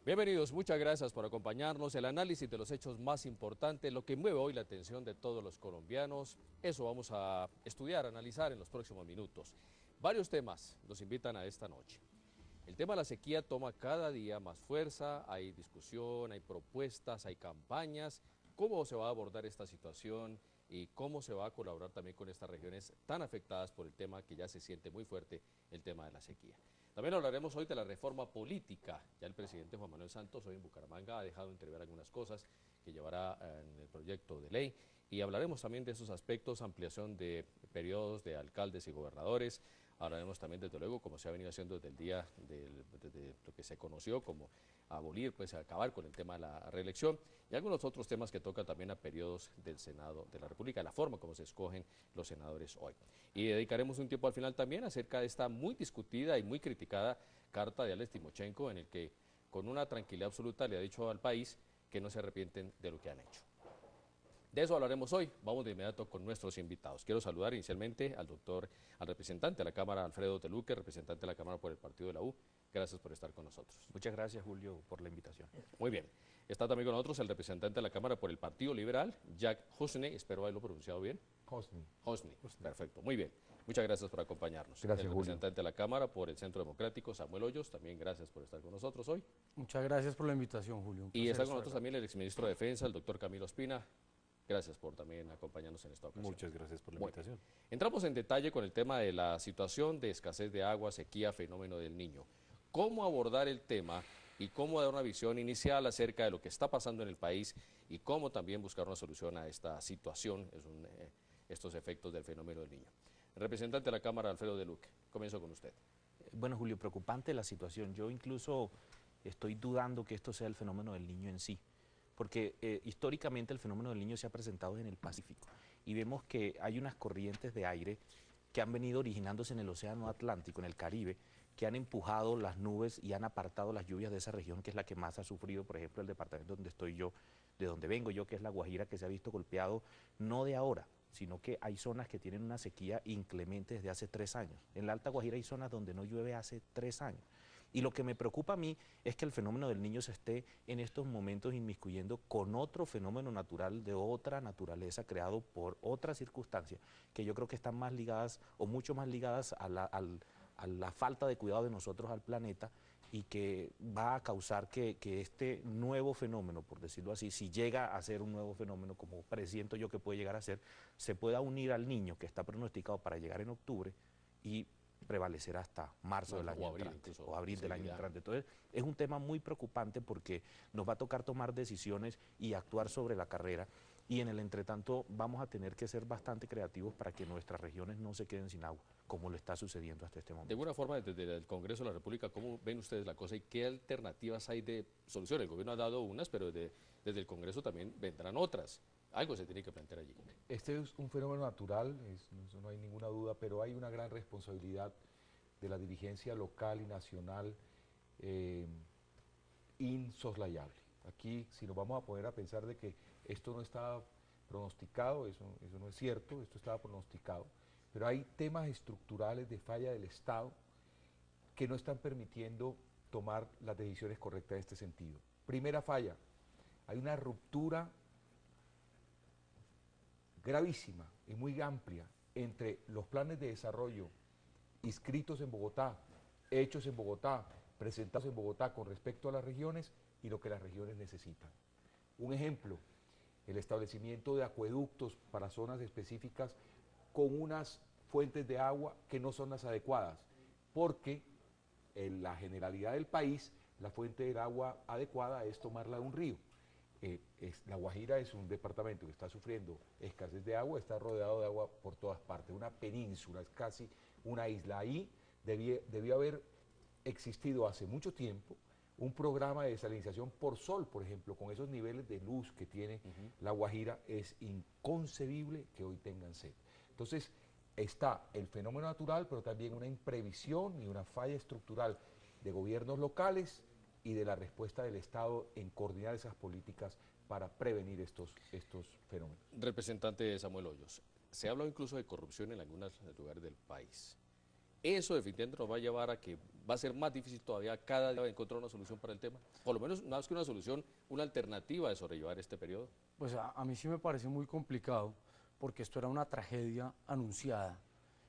Bienvenidos, muchas gracias por acompañarnos. El análisis de los hechos más importantes, lo que mueve hoy la atención de todos los colombianos, eso vamos a estudiar, analizar en los próximos minutos. Varios temas nos invitan a esta noche. El tema de la sequía toma cada día más fuerza, hay discusión, hay propuestas, hay campañas. ¿Cómo se va a abordar esta situación y cómo se va a colaborar también con estas regiones tan afectadas por el tema que ya se siente muy fuerte, el tema de la sequía? También hablaremos hoy de la reforma política. Ya el presidente Juan Manuel Santos hoy en Bucaramanga ha dejado entrever algunas cosas que llevará en el proyecto de ley y hablaremos también de esos aspectos, ampliación de periodos de alcaldes y gobernadores. Hablaremos también, desde luego, como se ha venido haciendo desde el día de lo que se conoció como abolir, pues acabar con el tema de la reelección y algunos otros temas que tocan también a periodos del Senado de la República, la forma como se escogen los senadores hoy. Y dedicaremos un tiempo al final también acerca de esta muy discutida y muy criticada carta de Alex Timochenko, en el que con una tranquilidad absoluta le ha dicho al país que no se arrepienten de lo que han hecho. De eso hablaremos hoy. Vamos de inmediato con nuestros invitados. Quiero saludar inicialmente al representante de la Cámara, Alfredo Teluque, representante de la Cámara por el Partido de la U. Gracias por estar con nosotros. Muchas gracias, Julio, por la invitación. Muy bien. Está también con nosotros el representante de la Cámara por el Partido Liberal, Jack Husney. Espero haberlo pronunciado bien. Husney. Perfecto. Muy bien. Muchas gracias por acompañarnos. Gracias, el Julio. representante de la Cámara por el Centro Democrático, Samuel Hoyos. También gracias por estar con nosotros hoy. Muchas gracias por la invitación, Julio. Y está con nosotros también el exministro de Defensa, el doctor Camilo Ospina. Gracias por también acompañarnos en esta ocasión. Muchas gracias por la invitación. Entramos en detalle con el tema de la situación de escasez de agua, sequía, fenómeno del Niño. ¿Cómo abordar el tema y cómo dar una visión inicial acerca de lo que está pasando en el país y cómo también buscar una solución a esta situación, estos efectos del fenómeno del Niño? El representante de la Cámara, Alfredo Teluque, comienzo con usted. Bueno, Julio, preocupante la situación. Yo incluso estoy dudando que esto sea el fenómeno del Niño en sí, porque históricamente el fenómeno del Niño se ha presentado en el Pacífico y vemos que hay unas corrientes de aire que han venido originándose en el Océano Atlántico, en el Caribe, que han empujado las nubes y han apartado las lluvias de esa región, que es la que más ha sufrido, por ejemplo, el departamento donde estoy yo, de donde vengo yo, que es La Guajira, que se ha visto golpeado no de ahora, sino que hay zonas que tienen una sequía inclemente desde hace 3 años. En la Alta Guajira hay zonas donde no llueve hace 3 años. Y lo que me preocupa a mí es que el fenómeno del Niño se esté en estos momentos inmiscuyendo con otro fenómeno natural de otra naturaleza creado por otras circunstancias que yo creo que están más ligadas o mucho más ligadas a la falta de cuidado de nosotros al planeta y que va a causar que este nuevo fenómeno, por decirlo así, si llega a ser un nuevo fenómeno, como presiento yo que puede llegar a ser, se pueda unir al Niño que está pronosticado para llegar en octubre y prevalecer hasta marzo del año entrante o abril del año entrante. Entonces, es un tema muy preocupante porque nos va a tocar tomar decisiones y actuar sobre la carrera y en el entretanto vamos a tener que ser bastante creativos para que nuestras regiones no se queden sin agua, como lo está sucediendo hasta este momento. De alguna forma, desde el Congreso de la República, ¿cómo ven ustedes la cosa y qué alternativas hay de solución? El gobierno ha dado unas, pero desde el Congreso también vendrán otras. Algo se tiene que plantear allí. Este es un fenómeno natural, eso no hay ninguna duda, pero hay una gran responsabilidad de la dirigencia local y nacional insoslayable. Aquí, si nos vamos a poner a pensar de que esto no estaba pronosticado, eso no es cierto, esto estaba pronosticado, pero hay temas estructurales de falla del Estado que no están permitiendo tomar las decisiones correctas en este sentido. Primera falla, hay una ruptura gravísima y muy amplia entre los planes de desarrollo inscritos en Bogotá, hechos en Bogotá, presentados en Bogotá con respecto a las regiones y lo que las regiones necesitan. Un ejemplo, el establecimiento de acueductos para zonas específicas con unas fuentes de agua que no son las adecuadas, porque en la generalidad del país la fuente del agua adecuada es tomarla de un río. La Guajira es un departamento que está sufriendo escasez de agua, está rodeado de agua por todas partes, una península, es casi una isla. Ahí debió haber existido hace mucho tiempo un programa de desalinización por sol, por ejemplo, con esos niveles de luz que tiene La Guajira, es inconcebible que hoy tengan sed. Entonces, está el fenómeno natural, pero también una imprevisión y una falla estructural de gobiernos locales y de la respuesta del Estado en coordinar esas políticas para prevenir estos fenómenos. Representante Samuel Hoyos, se habla incluso de corrupción en algunos lugares del país. eso definitivamente nos va a llevar a que va a ser más difícil todavía cada día encontrar una solución para el tema. Por lo menos, más que una solución, una alternativa de sobrellevar este periodo. Pues a mí sí me parece muy complicado porque esto era una tragedia anunciada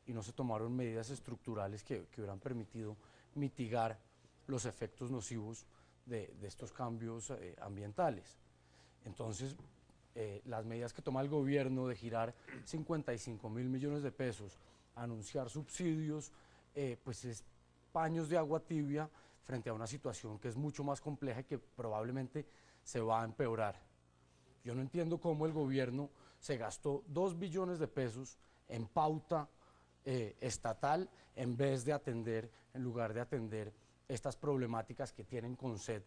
y no se tomaron medidas estructurales que hubieran permitido mitigar los efectos nocivos de estos cambios ambientales. Entonces, las medidas que toma el gobierno de girar 55.000 millones de pesos, anunciar subsidios, pues es paños de agua tibia frente a una situación que es mucho más compleja y que probablemente se va a empeorar. Yo no entiendo cómo el gobierno se gastó 2 billones de pesos en pauta estatal en lugar de atender estas problemáticas que tienen con sed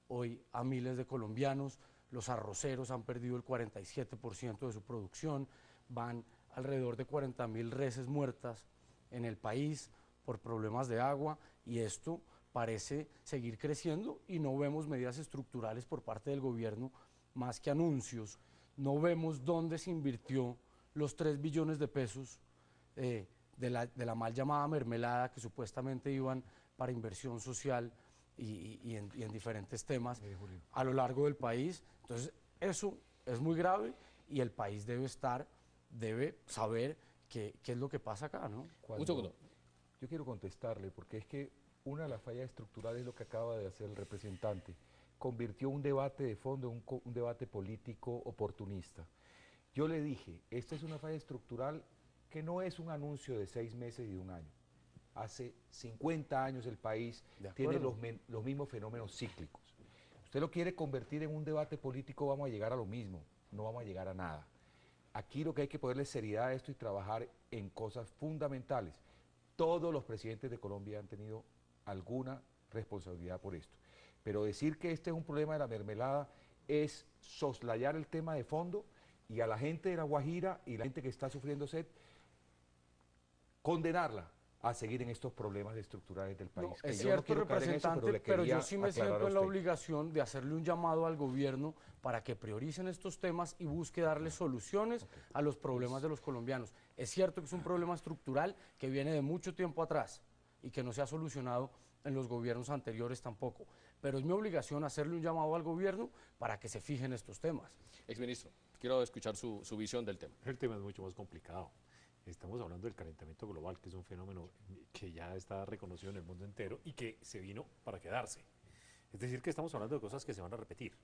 hoy a miles de colombianos. Los arroceros han perdido el 47% de su producción, van alrededor de 40.000 reses muertas en el país por problemas de agua y esto parece seguir creciendo y no vemos medidas estructurales por parte del gobierno más que anuncios. No vemos dónde se invirtió los 3 billones de pesos de la mal llamada mermelada que supuestamente iban para inversión social y en diferentes temas a lo largo del país. Entonces eso es muy grave y el país debe saber qué es lo que pasa acá, ¿no? Un segundo. Yo quiero contestarle porque es que una de las fallas estructurales es lo que acaba de hacer el representante. Convirtió un debate de fondo en un debate político oportunista. Yo le dije, esta es una falla estructural que no es un anuncio de 6 meses y de un año. Hace 50 años el país tiene los mismos fenómenos cíclicos. Usted lo quiere convertir en un debate político, vamos a llegar a lo mismo, no vamos a llegar a nada. Aquí lo que hay que ponerle seriedad a esto y trabajar en cosas fundamentales. Todos los presidentes de Colombia han tenido alguna responsabilidad por esto. Pero decir que este es un problema de la mermelada es soslayar el tema de fondo y a la gente de La Guajira y la gente que está sufriendo sed, condenarla a seguir en estos problemas estructurales del país. No, es cierto, representante, pero yo sí me siento en la obligación de hacerle un llamado al gobierno para que prioricen estos temas y busque darle soluciones a los problemas de los colombianos. Es cierto que es un problema estructural que viene de mucho tiempo atrás y que no se ha solucionado en los gobiernos anteriores tampoco, pero es mi obligación hacerle un llamado al gobierno para que se fije en estos temas. Exministro, quiero escuchar su visión del tema. El tema es mucho más complicado. Estamos hablando del calentamiento global, que es un fenómeno que ya está reconocido en el mundo entero y que se vino para quedarse. Es decir, que estamos hablando de cosas que se van a repetir.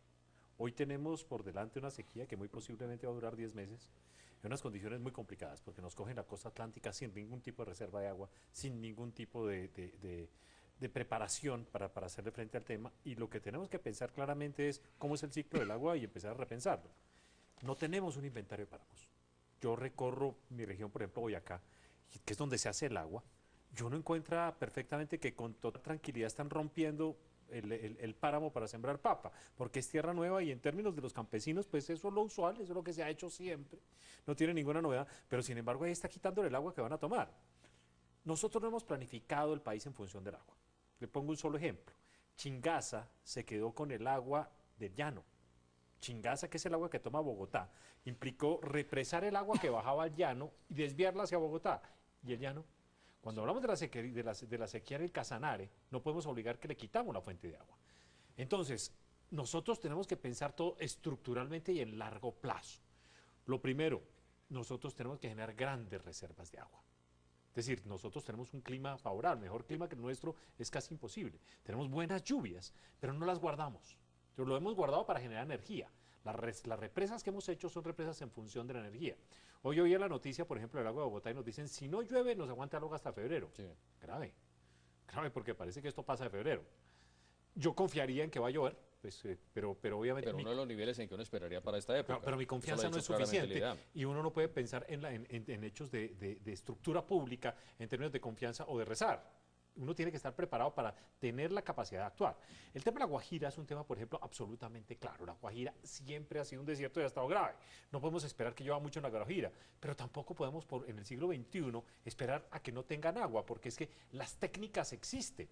Hoy tenemos por delante una sequía que muy posiblemente va a durar 10 meses, en unas condiciones muy complicadas, porque nos cogen la costa atlántica sin ningún tipo de reserva de agua, sin ningún tipo de preparación para hacerle frente al tema, y lo que tenemos que pensar claramente es cómo es el ciclo del agua y empezar a repensarlo. No tenemos un inventario de páramos. Yo recorro mi región, por ejemplo, Boyacá, que es donde se hace el agua. Yo no encuentro perfectamente que con toda tranquilidad están rompiendo el páramo para sembrar papa, porque es tierra nueva y en términos de los campesinos, pues eso es lo usual, eso es lo que se ha hecho siempre. No tiene ninguna novedad, pero sin embargo ahí está quitándole el agua que van a tomar. Nosotros no hemos planificado el país en función del agua. Le pongo un solo ejemplo. Chingaza se quedó con el agua del llano. Chingaza, que es el agua que toma Bogotá, implicó represar el agua que bajaba al llano y desviarla hacia Bogotá. ¿Y el llano? Cuando hablamos de la sequía en el Casanare, no podemos obligar que le quitamos la fuente de agua. Entonces, nosotros tenemos que pensar todo estructuralmente y en largo plazo. Lo primero, nosotros tenemos que generar grandes reservas de agua. Es decir, nosotros tenemos un clima favorable, mejor clima que el nuestro es casi imposible. Tenemos buenas lluvias, pero no las guardamos. Lo hemos guardado para generar energía. Las represas que hemos hecho son represas en función de la energía. Hoy oí la noticia, por ejemplo, del agua de Bogotá y nos dicen, si no llueve, nos aguanta el agua hasta febrero. Sí. Grave, porque parece que esto pasa de febrero. Yo confiaría en que va a llover, pues, pero obviamente... Pero no de los niveles en que uno esperaría para esta época. Pero mi confianza no es suficiente y uno no puede pensar en hechos de estructura pública en términos de confianza o de rezar. Uno tiene que estar preparado para tener la capacidad de actuar. El tema de la Guajira es un tema, por ejemplo, absolutamente claro. La Guajira siempre ha sido un desierto y ha estado grave. No podemos esperar que llueva mucho en la Guajira, pero tampoco podemos, en el siglo XXI, esperar a que no tengan agua, porque es que las técnicas existen.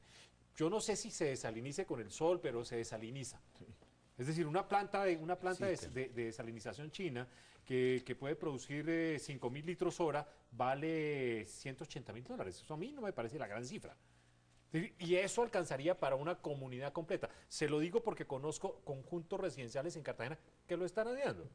Yo no sé si se desalinice con el sol, pero se desaliniza. Sí. Es decir, una planta de desalinización china que puede producir 5.000 litros hora vale $180.000. Eso a mí no me parece la gran cifra. Y eso alcanzaría para una comunidad completa. Se lo digo porque conozco conjuntos residenciales en Cartagena que lo están haciendo.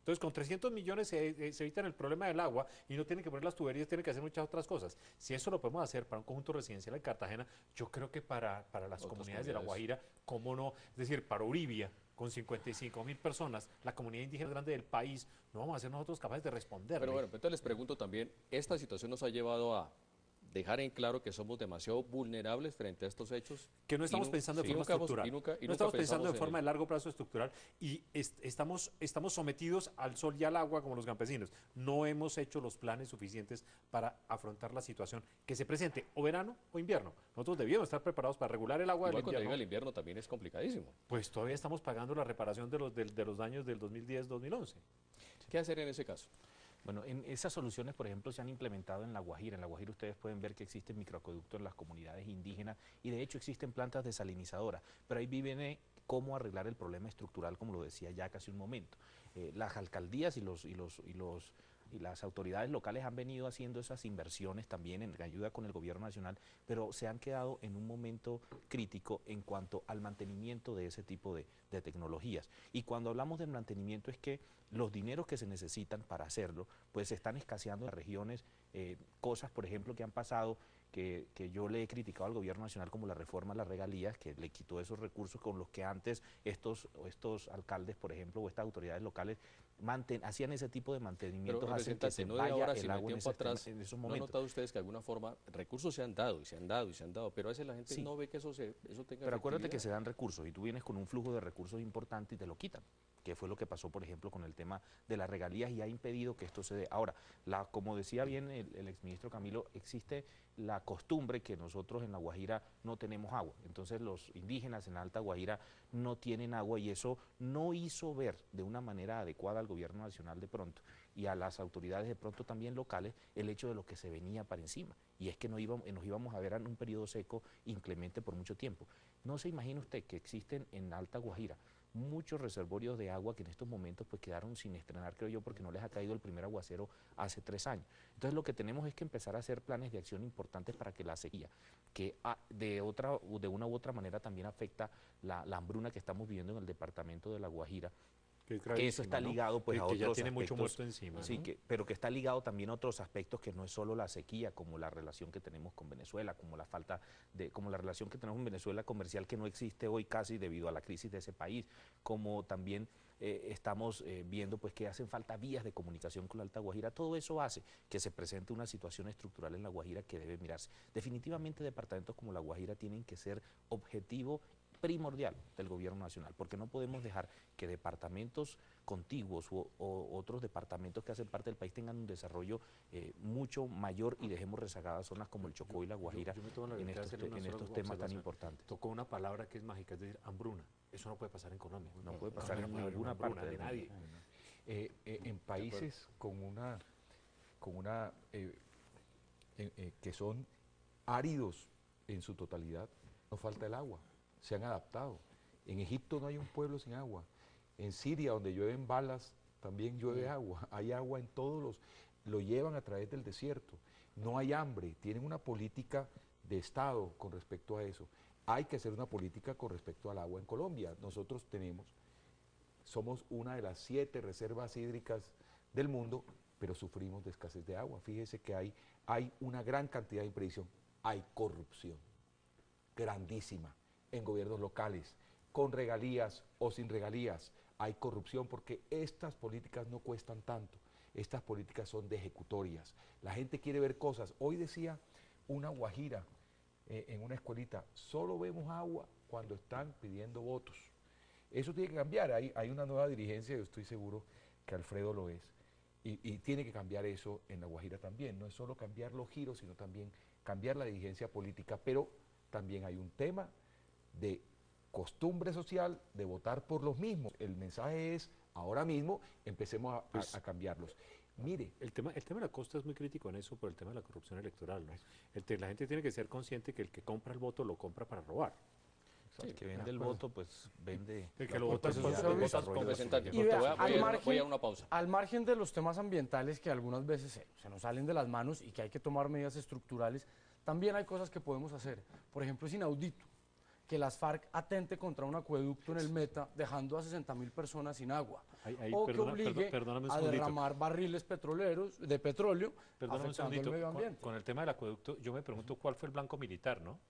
Entonces, con 300 millones se evitan el problema del agua y no tienen que poner las tuberías, tienen que hacer muchas otras cosas. Si eso lo podemos hacer para un conjunto residencial en Cartagena, yo creo que para las comunidades de La Guajira, ¿cómo no? Es decir, para Uribia, con 55.000 personas, la comunidad indígena más grande del país, no vamos a ser nosotros capaces de responder. Pero bueno, entonces les pregunto también, ¿esta situación nos ha llevado a dejar en claro que somos demasiado vulnerables frente a estos hechos? Que no estamos pensando de forma estructural. No estamos pensando de forma de largo plazo estructural y estamos sometidos al sol y al agua como los campesinos. No hemos hecho los planes suficientes para afrontar la situación que se presente, o verano o invierno. Nosotros debíamos estar preparados para regular el agua del Igual cuando invierno. llega el invierno también es complicadísimo. Pues todavía estamos pagando la reparación de los daños del 2010-2011. ¿Qué hacer en ese caso? Bueno, en esas soluciones, por ejemplo, se han implementado en La Guajira. En La Guajira ustedes pueden ver que existen microacueductos en las comunidades indígenas y de hecho existen plantas desalinizadoras, pero ahí viene cómo arreglar el problema estructural, como lo decía ya hace un momento. Las alcaldías y las autoridades locales han venido haciendo esas inversiones también en ayuda con el gobierno nacional, pero se han quedado en un momento crítico en cuanto al mantenimiento de ese tipo de tecnologías. Y cuando hablamos del mantenimiento es que los dineros que se necesitan para hacerlo, pues están escaseando en las regiones, cosas, por ejemplo, que han pasado, que yo le he criticado al gobierno nacional, como la reforma a las regalías, que le quitó esos recursos con los que antes estos alcaldes, por ejemplo, o estas autoridades locales hacían ese tipo de mantenimientos, hacen que se vaya el agua en esos ¿No han momentos. notado ustedes que de alguna forma recursos se han dado y se han dado y se han dado, pero a veces la gente Sí. no ve que eso tenga Pero acuérdate que efectividad? se dan recursos y tú vienes con un flujo de recursos importante y te lo quitan, que fue lo que pasó, por ejemplo, con el tema de las regalías y ha impedido que esto se dé. Ahora, como decía bien el exministro Camilo, existe la costumbre que nosotros en La Guajira no tenemos agua. Entonces los indígenas en la Alta Guajira no tienen agua y eso no hizo ver de una manera adecuada al gobierno nacional de pronto y a las autoridades de pronto también locales el hecho de lo que se venía para encima. Y es que nos íbamos a ver en un periodo seco inclemente por mucho tiempo. No se imagina usted que existen en la Alta Guajira muchos reservorios de agua que en estos momentos pues quedaron sin estrenar, creo yo, porque no les ha caído el primer aguacero hace 3 años. Entonces lo que tenemos es que empezar a hacer planes de acción importantes para que la sequía, que de una u otra manera también afecta la hambruna que estamos viviendo en el departamento de La Guajira, que eso está ligado pues a que ya otros tiene mucho aspectos, muerto encima. sí, ¿no? pero que está ligado también a otros aspectos que no es solo la sequía, como la relación que tenemos con Venezuela, como la relación que tenemos con Venezuela comercial que no existe hoy casi debido a la crisis de ese país, como también estamos viendo pues que hacen falta vías de comunicación con la Alta Guajira. Todo eso hace que se presente una situación estructural en La Guajira que debe mirarse. Definitivamente departamentos como La Guajira tienen que ser objetivo primordial del gobierno nacional, porque no podemos dejar que departamentos contiguos o otros departamentos que hacen parte del país tengan un desarrollo mucho mayor y dejemos rezagadas zonas como el Chocó y La Guajira Yo me tomo la en libertad de estos, hacerle una en sola estos temas tan observación. importantes. Tocó una palabra que es mágica, es decir, hambruna. Eso no puede pasar en Colombia. No puede pasar en ninguna parte de del nadie. En países que son áridos en su totalidad, no falta el agua, se han adaptado. En Egipto no hay un pueblo sin agua. En Siria, donde llueven balas, también llueve agua. Hay agua en lo llevan a través del desierto. No hay hambre, tienen una política de Estado con respecto a eso. Hay que hacer una política con respecto al agua en Colombia. Nosotros somos una de las 7 reservas hídricas del mundo, pero sufrimos de escasez de agua. Fíjese que hay una gran cantidad de impredicción. Hay corrupción grandísima en gobiernos locales, con regalías o sin regalías. Hay corrupción porque estas políticas no cuestan tanto. Estas políticas son de ejecutorias. La gente quiere ver cosas. Hoy decía una guajira en una escuelita, solo vemos agua cuando están pidiendo votos. Eso tiene que cambiar. Hay una nueva dirigencia, yo estoy seguro que Alfredo lo es. Y tiene que cambiar eso en La Guajira también. No es solo cambiar los giros, sino también cambiar la dirigencia política. Pero también hay un tema de costumbre social de votar por los mismos. El mensaje es, ahora mismo, empecemos a cambiarlos. Mire. El tema de la costa es muy crítico en eso por el tema de la corrupción electoral, ¿no? La gente tiene que ser consciente que el que compra el voto lo compra para robar. El que vende el voto, pues vende... El que lo vota es el pues, pueblo, eso el es desarrollo con de la representante. Y sociedad. vea, Voy a una pausa. al margen de los temas ambientales que algunas veces se nos salen de las manos y que hay que tomar medidas estructurales, también hay cosas que podemos hacer. Por ejemplo, es inaudito que las FARC atente contra un acueducto en el Meta, dejando a 60.000 personas sin agua. O que obligue perdóname un a segundito. derramar barriles petroleros de petróleo, Perdóname un afectando el segundito. medio ambiente. Con el tema del acueducto, yo me pregunto cuál fue el blanco militar, ¿no?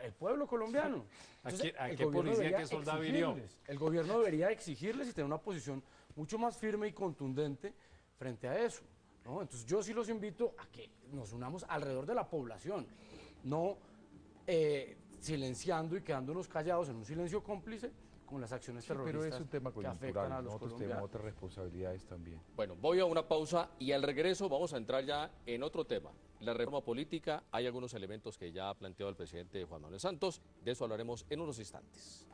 El pueblo colombiano. ¿A Entonces, qué el gobierno policía, debería qué soldado hirió? exigirles, el gobierno debería exigirles y tener una posición mucho más firme y contundente frente a eso, ¿no? Entonces yo sí los invito a que nos unamos alrededor de la población, no silenciando y quedándonos callados en un silencio cómplice con las acciones Sí, terroristas pero es un tema que afectan a coyuntural. los Nosotros tenemos colombianos. otras responsabilidades también. Bueno, voy a una pausa y al regreso vamos a entrar ya en otro tema. La reforma política, hay algunos elementos que ya ha planteado el presidente Juan Manuel Santos, de eso hablaremos en unos instantes.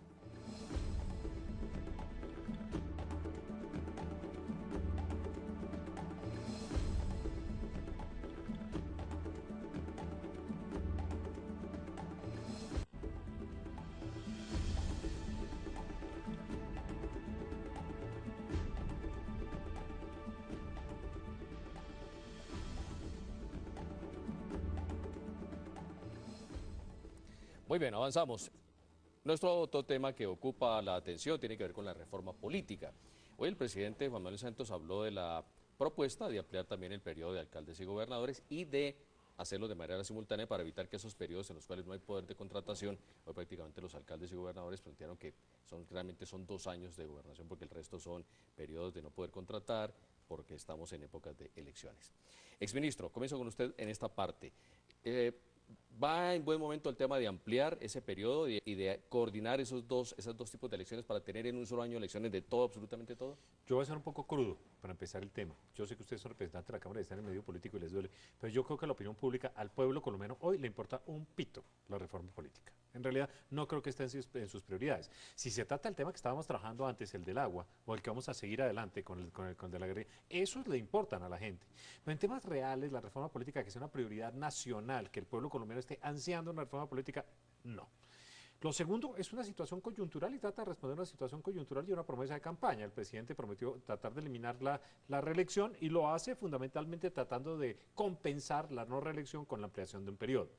Muy bien, avanzamos. Nuestro otro tema que ocupa la atención tiene que ver con la reforma política. Hoy el presidente Juan Manuel Santos habló de la propuesta de ampliar también el periodo de alcaldes y gobernadores y de hacerlo de manera simultánea para evitar que esos periodos en los cuales no hay poder de contratación, hoy prácticamente los alcaldes y gobernadores plantearon que realmente son 2 años de gobernación porque el resto son periodos de no poder contratar porque estamos en épocas de elecciones. Exministro, comienzo con usted en esta parte. ¿Va en buen momento el tema de ampliar ese periodo y de coordinar esos dos tipos de elecciones para tener en un solo año elecciones de todo, absolutamente todo? Yo voy a ser un poco crudo para empezar el tema. Yo sé que ustedes son representantes de la Cámara y están en el medio político y les duele, pero yo creo que a la opinión pública, al pueblo colombiano, hoy le importa un pito la reforma política. En realidad, no creo que esté en sus prioridades. Si se trata del tema que estábamos trabajando antes, el del agua, o el que vamos a seguir adelante con el de la guerrilla, esos le importan a la gente. Pero en temas reales, la reforma política, que sea una prioridad nacional, que el pueblo colombiano esté ansiando una reforma política, no. Lo segundo es una situación coyuntural y trata de responder a una situación coyuntural y una promesa de campaña. El presidente prometió tratar de eliminar la reelección y lo hace fundamentalmente tratando de compensar la no reelección con la ampliación de un periodo.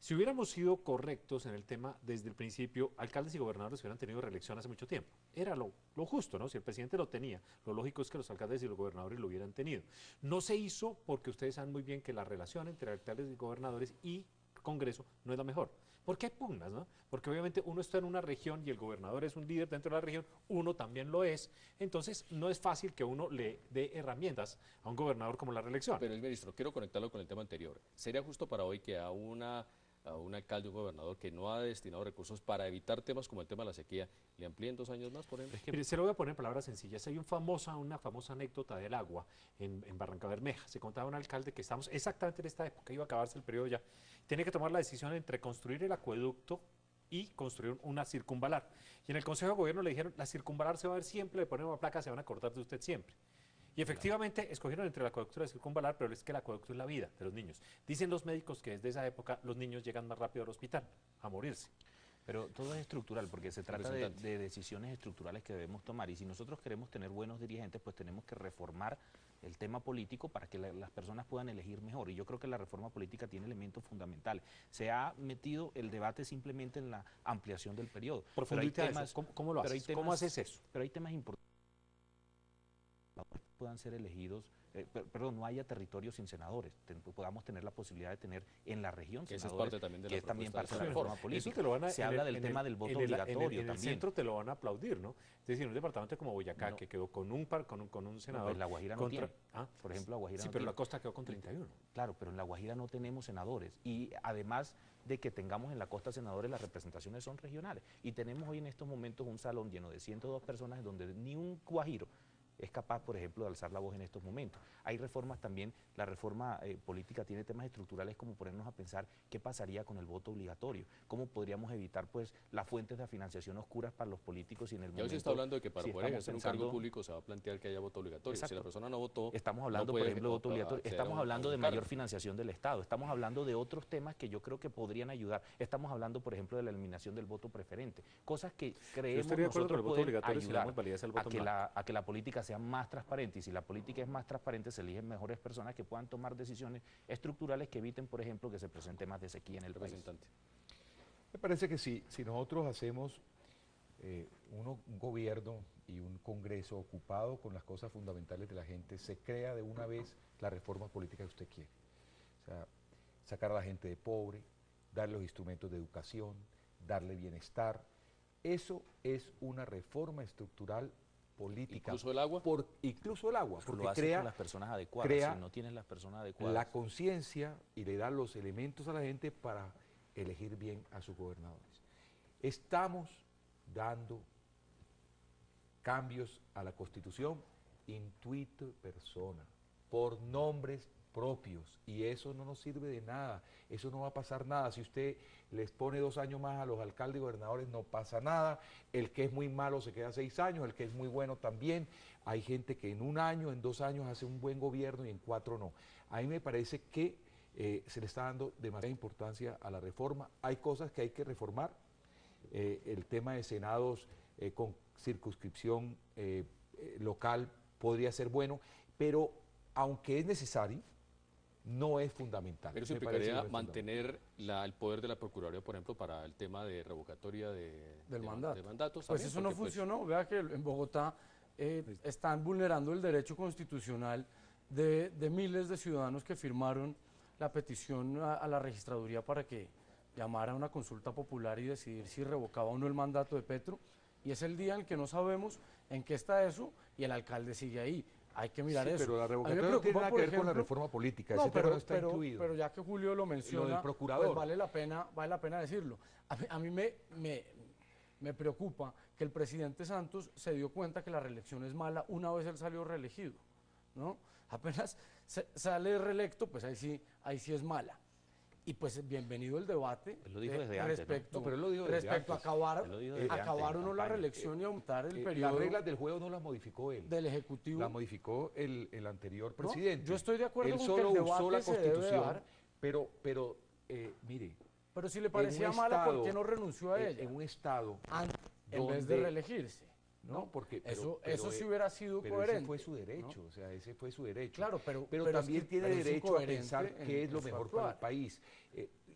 Si hubiéramos sido correctos en el tema desde el principio, alcaldes y gobernadores hubieran tenido reelección hace mucho tiempo. Era lo justo, ¿no? Si el presidente lo tenía, lo lógico es que los alcaldes y los gobernadores lo hubieran tenido. No se hizo porque ustedes saben muy bien que la relación entre alcaldes y gobernadores y Congreso no es la mejor. ¿Por qué hay pugnas, no? Porque obviamente uno está en una región y el gobernador es un líder dentro de la región, uno también lo es, entonces no es fácil que uno le dé herramientas a un gobernador como la reelección. Pero, ministro, quiero conectarlo con el tema anterior. ¿Sería justo para hoy que a un alcalde o un gobernador que no ha destinado recursos para evitar temas como el tema de la sequía, le amplíen 2 años más, por ejemplo? Mire, se lo voy a poner en palabras sencillas. Hay una famosa anécdota del agua en Barranca Bermeja. Se contaba un alcalde que estamos exactamente en esta época, iba a acabarse el periodo ya. Tenía que tomar la decisión entre construir el acueducto y construir una circunvalar. Y en el Consejo de Gobierno le dijeron, la circunvalar se va a ver siempre, le ponemos una placa, se van a acordar de usted siempre. Y efectivamente escogieron entre el acueducto y la circunvalar, pero es que el acueducto es la vida de los niños. Dicen los médicos que desde esa época los niños llegan más rápido al hospital a morirse. Pero todo es estructural, porque se trata de decisiones estructurales que debemos tomar. Y si nosotros queremos tener buenos dirigentes, pues tenemos que reformar el tema político para que las personas puedan elegir mejor. Y yo creo que la reforma política tiene elementos fundamentales. Se ha metido el debate simplemente en la ampliación del periodo. Profundita eso. ¿Cómo lo haces? ¿Cómo haces eso? Pero hay temas importantes puedan ser elegidos, no haya territorios sin senadores, podamos tener la posibilidad de tener en la región que senadores, es parte también de que la es también propuesta parte de la reforma política. Eso te lo van a, se habla del tema del voto obligatorio en el también. centro te lo van a aplaudir, ¿no? Es decir, un departamento como Boyacá, que quedó con un senador. Pues la Guajira no tiene. Por ejemplo, la Guajira sí, no pero tiene. la costa quedó con 31. Claro, pero en la Guajira no tenemos senadores. Y además de que tengamos en la costa senadores, las representaciones son regionales. Y tenemos hoy en estos momentos un salón lleno de 102 personas donde ni un guajiro es capaz, por ejemplo, de alzar la voz en estos momentos. Hay reformas también, la reforma política tiene temas estructurales como ponernos a pensar qué pasaría con el voto obligatorio, cómo podríamos evitar pues las fuentes de financiación oscuras para los políticos y en el momento... Ya hoy se está hablando de que para si poder ejercer un cargo pensando, público se va a plantear que haya voto obligatorio. Exacto. Si la persona no votó, estamos hablando, no puede por ejemplo, de voto obligatorio, acceder estamos a hablando de un cargo. mayor financiación del Estado, estamos hablando de otros temas que yo creo que podrían ayudar, estamos hablando, por ejemplo, de la eliminación del voto preferente, cosas que creemos estaría de acuerdo con nosotros el voto pueden obligatorio si le ayudar damos validez al voto a que la política sea más transparente, y si la política es más transparente se eligen mejores personas que puedan tomar decisiones estructurales que eviten, por ejemplo, que se presente más de sequía en el país. Representante. Me parece que si nosotros hacemos un gobierno y un Congreso ocupado con las cosas fundamentales de la gente, se crea de una vez la reforma política que usted quiere. O sea, sacar a la gente de pobre, darle los instrumentos de educación, darle bienestar. Eso es una reforma estructural política. ¿Incluso el agua? Incluso el agua, porque Lo hace crea con las personas adecuadas, crea si no tienes las personas adecuadas. la conciencia y le da los elementos a la gente para elegir bien a sus gobernadores. Estamos dando cambios a la Constitución intuito persona, por nombres propios, y eso no nos sirve de nada, eso no va a pasar nada. Si usted les pone 2 años más a los alcaldes y gobernadores, no pasa nada. El que es muy malo se queda 6 años, el que es muy bueno también. Hay gente que en 1 año, en 2 años hace un buen gobierno y en 4 no. A mí me parece que se le está dando demasiada importancia a la reforma. Hay cosas que hay que reformar. El tema de senados con circunscripción local podría ser bueno, pero aunque es necesario, no es fundamental. Pero eso implicaría mantener el poder de la Procuraduría, por ejemplo, para el tema de revocatoria de mandatos. Pues también, eso no porque, funcionó. Vea que en Bogotá están vulnerando el derecho constitucional de miles de ciudadanos que firmaron la petición a la registraduría para que llamara a una consulta popular y decidir si revocaba o no el mandato de Petro. Y es el día en el que no sabemos en qué está eso y el alcalde sigue ahí. Hay que mirar eso. Pero la A mí me revocatoria no tiene preocupa, nada que por ver con la ejemplo, reforma política, no, ese tema no está incluido. pero ya que Julio lo menciona, Lo del procurador. pues vale la pena decirlo. A mí me preocupa que el presidente Santos se dio cuenta que la reelección es mala una vez él salió reelegido, ¿no? Apenas sale reelecto, pues ahí sí es mala. Y pues bienvenido el debate Él lo dijo desde antes, ¿no? respecto, No, pero él lo dijo desde respecto a antes. acabar, Él lo dijo desde acabar antes, o no en la campaña. reelección y aumentar el Las periodo reglas del juego no las modificó él, del Ejecutivo. las modificó el anterior No, presidente. yo estoy de acuerdo él con solo que el usó la debate se debe Constitución, dar. pero mire, Pero si le parecía mala, ¿por qué no renunció a ella? en un estado En vez de donde- reelegirse. No, porque Eso sí hubiera sido pero coherente. ese fue su derecho, ¿no? o sea, ese fue su derecho. Claro, pero pero es también que- tiene pero es derecho a incoherente pensar en qué es lo su mejor para el actuar. país.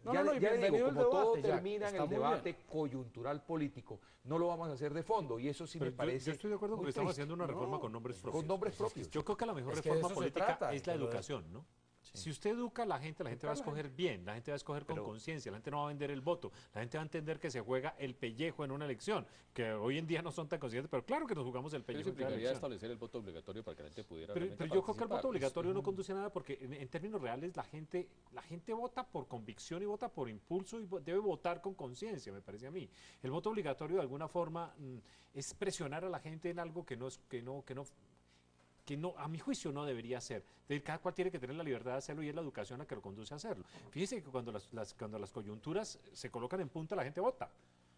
No, Ya no, y le digo, bienvenido como el todo debate, Jack, termina en está el muy debate bien. coyuntural político, no lo vamos a hacer de fondo, y eso sí Pero me parece yo estoy de acuerdo muy porque estamos triste. haciendo una reforma No, con nombres propios. Con nombres propios. Yo creo que la mejor Es que de reforma eso se política trata, es la pero- educación, ¿no? Si usted educa a la gente va a escoger bien, la gente va a escoger con Pero- conciencia, la gente no va a vender el voto, la gente va a entender que se juega el pellejo en una elección, que hoy en día no son tan conscientes, pero claro que nos jugamos el Pero pellejo eso en cada implicaría elección. establecer el voto obligatorio para que la gente pudiera Pero realmente yo creo que el participar. voto obligatorio no conduce a nada porque en términos reales la gente vota por convicción y vota por impulso y debe votar con conciencia, me parece a mí. El voto obligatorio de alguna forma es presionar a la gente en algo que a mi juicio no debería ser. Cada cual tiene que tener la libertad de hacerlo y es la educación la que lo conduce a hacerlo. Fíjese que cuando las coyunturas se colocan en punta, la gente vota.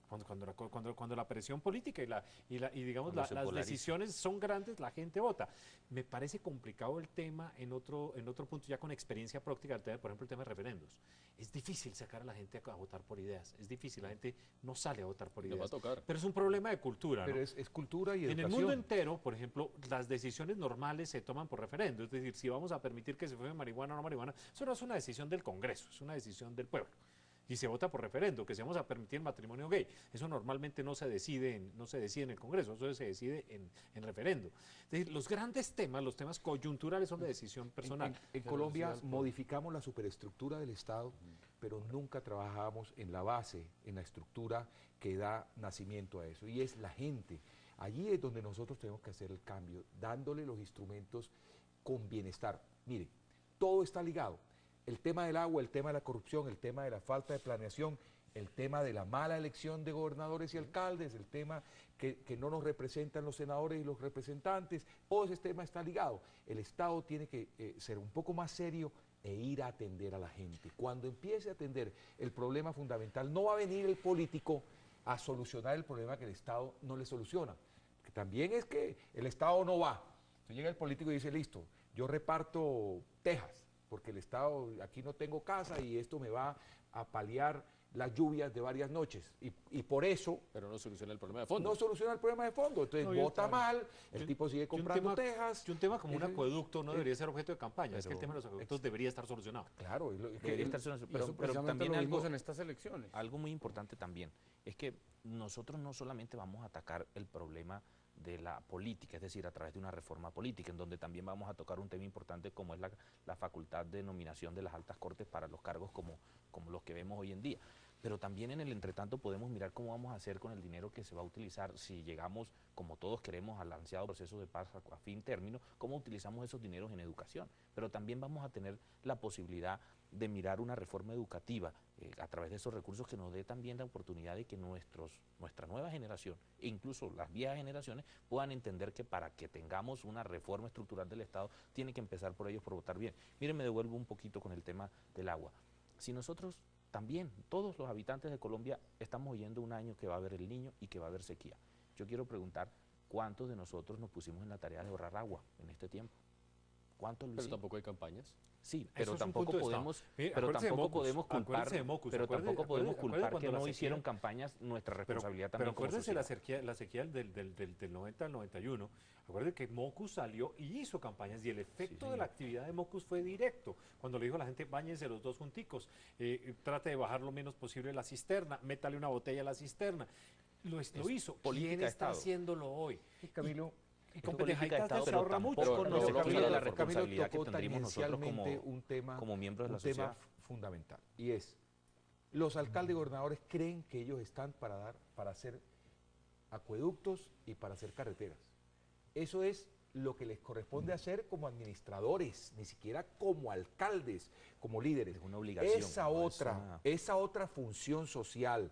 Cuando la presión política y digamos Cuando se las polariza. decisiones son grandes, la gente vota. Me parece complicado el tema en otro punto, ya con experiencia práctica, por ejemplo, el tema de referendos. Es difícil sacar a la gente a votar por ideas. Es difícil, la gente no sale a votar por Nos va a ideas. tocar. Pero es un problema de cultura, ¿no? Pero es cultura y En educación. el mundo entero, por ejemplo, las decisiones normales se toman por referendo. Es decir, si vamos a permitir que se fume marihuana o no marihuana, eso no es una decisión del Congreso, es una decisión del pueblo. Y se vota por referendo, que si vamos a permitir el matrimonio gay. Eso normalmente no se decide en el Congreso, eso se decide en referendo. Es decir, los grandes temas, los temas coyunturales son de decisión personal. En Colombia modificamos la superestructura del Estado, pero nunca trabajamos en la base, en la estructura que da nacimiento a eso, y es la gente. Allí es donde nosotros tenemos que hacer el cambio, dándole los instrumentos con bienestar. Mire, todo está ligado. El tema del agua, el tema de la corrupción, el tema de la falta de planeación el tema de la mala elección de gobernadores y alcaldes, el tema que no nos representan los senadores y los representantes, todo ese tema está ligado. El Estado tiene que ser un poco más serio e ir a atender a la gente. Cuando empiece a atender el problema fundamental, no va a venir el político a solucionar el problema que el Estado no le soluciona. Que también es que el Estado no va. Entonces llega el político y dice, listo, yo reparto tejas, porque el Estado, aquí no tengo casa y esto me va a paliar las lluvias de varias noches. Y por eso... Pero no soluciona el problema de fondo. No soluciona el problema de fondo. Entonces No, vota mal, el tipo sigue comprando tejas. Y un tema como un Ese- acueducto no debería ser objeto de campaña. Es que el pero- tema de los acueductos debería estar solucionado. Claro, Debería estar solucionado, Pero pero también lo vimos algo, en estas elecciones. algo muy importante también es que nosotros no solamente vamos a atacar el problema de la política, es decir, a través de una reforma política, en donde también vamos a tocar un tema importante como es la facultad de nominación de las altas cortes para los cargos como los que vemos hoy en día. Pero también en el entretanto podemos mirar cómo vamos a hacer con el dinero que se va a utilizar si llegamos, como todos queremos, al ansiado proceso de paz a fin término, cómo utilizamos esos dineros en educación. Pero también vamos a tener la posibilidad de mirar una reforma educativa a través de esos recursos que nos dé también la oportunidad de que nuestra nueva generación e incluso las viejas generaciones puedan entender que para que tengamos una reforma estructural del Estado tiene que empezar por ellos por votar bien. Miren, me devuelvo un poquito con el tema del agua. Si nosotros también, todos los habitantes de Colombia estamos oyendo un año que va a haber el Niño y que va a haber sequía. Yo quiero preguntar, ¿cuántos de nosotros nos pusimos en la tarea de ahorrar agua en este tiempo? ¿Cuántos lo Pero hicimos? tampoco hay campañas. Sí, Eso pero es un tampoco punto de podemos, Estado. Mire, pero acuérdese de tampoco Mocus, podemos culpar, acuérdese de Mocus, pero acuérdese- tampoco podemos acuérdese culpar cuando que la no sequía- hicieron campañas, nuestra responsabilidad Pero también como acuérdense sociedad. la sequía del 90 al 91. Acuérdense que Mocus salió y hizo campañas y el efecto de la actividad de Mocus fue directo. Cuando le dijo a la gente, báñense los dos junticos, trate de bajar lo menos posible la cisterna, métale una botella a la cisterna. Lo hizo. política ¿Quién de está Estado. haciéndole hoy? Camilo, Y con política de pendejitas Estado, se pero ahorra mucho. tampoco Pero nos no, quita Camilo, la responsabilidad que tocó tendríamos nosotros tangencialmente un tema, como miembros de la un tema sociedad. fundamental, y es, los alcaldes y gobernadores creen que ellos están para hacer acueductos y para hacer carreteras. Eso es lo que les corresponde hacer como administradores, ni siquiera como alcaldes, como líderes. Es una obligación, Esa no es esa otra función social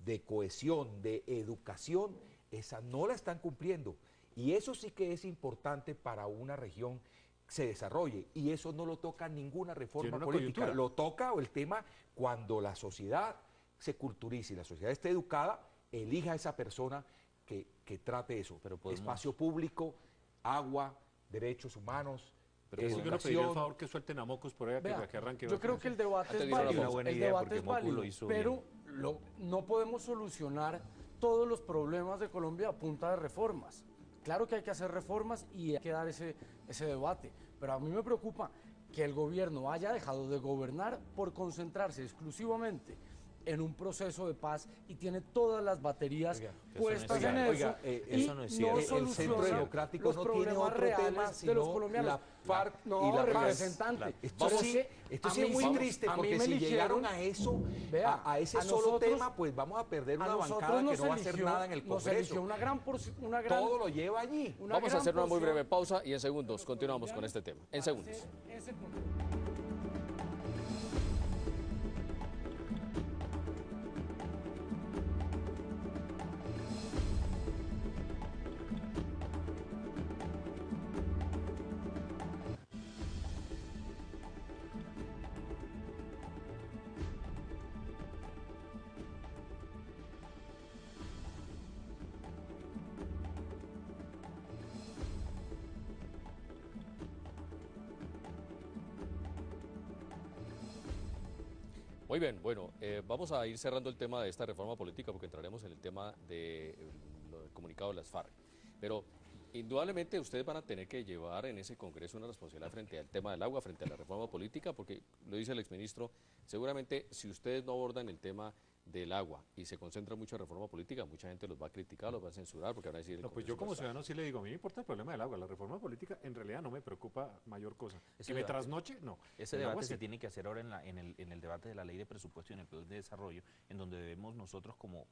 de cohesión, de educación, esa no la están cumpliendo. Y eso sí que es importante para una región se desarrolle. Y eso no lo toca ninguna reforma una política. coyuntura. Lo toca el tema cuando la sociedad se culturice y la sociedad esté educada, elija a esa persona que trate eso. Pero podemos- Espacio público, agua, derechos humanos, Pero Yo quiero pedir el educación. favor que suelten a Mocus por ahí Vea, que arranque. yo creo que el debate Antes es de irnos a la válido, pausa. buena el idea, debate porque es Mocu válido, lo hizo pero no podemos solucionar todos los problemas de Colombia a punta de reformas. Claro que hay que hacer reformas y hay que dar ese debate, pero a mí me preocupa que el gobierno haya dejado de gobernar por concentrarse exclusivamente en un proceso de paz y tiene todas las baterías Oiga, puestas eso no en es eso. cierto. y Eso no es cierto. El soluciona Centro Democrático los no tiene problemas otro reales tema de los sino colombianos. la FARC No, y la paz. representante. Esto Pero sí, es que esto a sí es mí muy sí- triste a mí porque me si llegaron eligieron- a eso, Vea, a ese a solo nosotros- tema, pues vamos a perder A una nosotros bancada que nos no va a hacer eligió- nada en el nos eligió Congreso. una gran Todo lo lleva allí. Vamos a hacer una muy porción breve pausa y en segundos continuamos con este tema. En segundos. ese punto. Muy bien, bueno, vamos a ir cerrando el tema de esta reforma política porque entraremos en el tema de lo del comunicado de las FARC. Pero indudablemente ustedes van a tener que llevar en ese Congreso una responsabilidad frente al tema del agua, frente a la reforma política, porque lo dice el exministro, seguramente si ustedes no abordan el tema del agua y se concentra mucho en reforma política, mucha gente los va a criticar, los va a censurar porque van a decir... el No, pues Congreso yo como no está. ciudadano sí le digo, a mí me importa el problema del agua. La reforma política en realidad no me preocupa mayor cosa. Ese Si me debate- trasnoche, no. Ese El agua debate sí. se tiene que hacer ahora en el debate de la ley de presupuesto y en el plan de desarrollo, en donde debemos nosotros como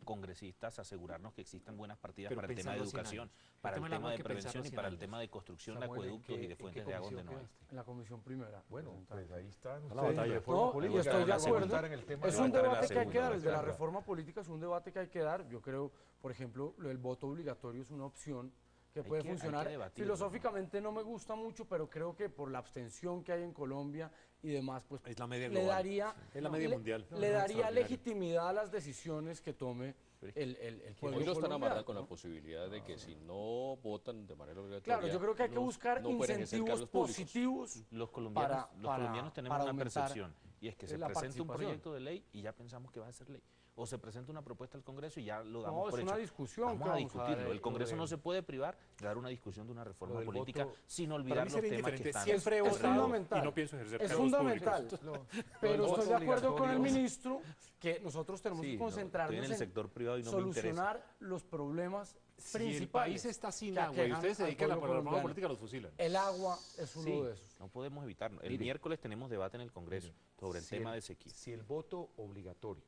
congresistas asegurarnos que existan buenas partidas Pero para el tema de pensarlo 100 educación, años. para El el tema del tema agua hay de que prevención pensarlo y 100 para el años. tema de construcción de Samuel, acueductos y de ¿en fuentes qué de agua donde no comisión hay. quedaste? En la comisión primera. Bueno, presentada. pues ahí están la ustedes en batalla. reforma No, y política. estoy de Vamos a acuerdo. estar en el tema Es de un la debate que hay que que dar, el de la Claro. reforma política es un debate que hay que dar. Yo creo, por ejemplo, lo del voto obligatorio es una opción que puede hay que funcionar. debatirlo, ¿no? Filosóficamente no me gusta mucho, pero creo que por la abstención que hay en Colombia y demás, pues Es la media le global. daría, Es la media mundial. le daría Extraordinario. legitimidad a las decisiones que tome el pueblo Hoy lo están colombiano, amarrando con la ¿no? posibilidad de que si no votan de manera obligatoria... Claro, yo creo que hay que buscar no pueden ejercer incentivos cargos públicos. positivos. Los para- colombianos tenemos para una aumentar percepción, y es que se la presenta un participación. proyecto de ley y ya pensamos que va a ser ley. O se presenta una propuesta al Congreso y ya lo damos No, por es hecho. una discusión que Vamos a vamos a discutirlo. dar, El Congreso lo no de- se puede privar de dar una discusión de una reforma del política voto- sin Para olvidar mí los sería temas que indiferente. están. Siempre he Es votado fundamental. y no pienso ejercer Es cargos fundamental, públicos. pero voto estoy de acuerdo con el obligatorio. ministro que nosotros tenemos Sí, que no, concentrarnos estoy en el sector privado y no me solucionar los problemas Si el principales. país está sin que agua y aquejan ustedes se al dedican a la pueblo reforma colombiano. política, los fusilan. El agua es uno Sí, de esos. no podemos evitarlo. El Mire, miércoles tenemos debate en el Congreso sobre el Si tema de sequía. Si el voto obligatorio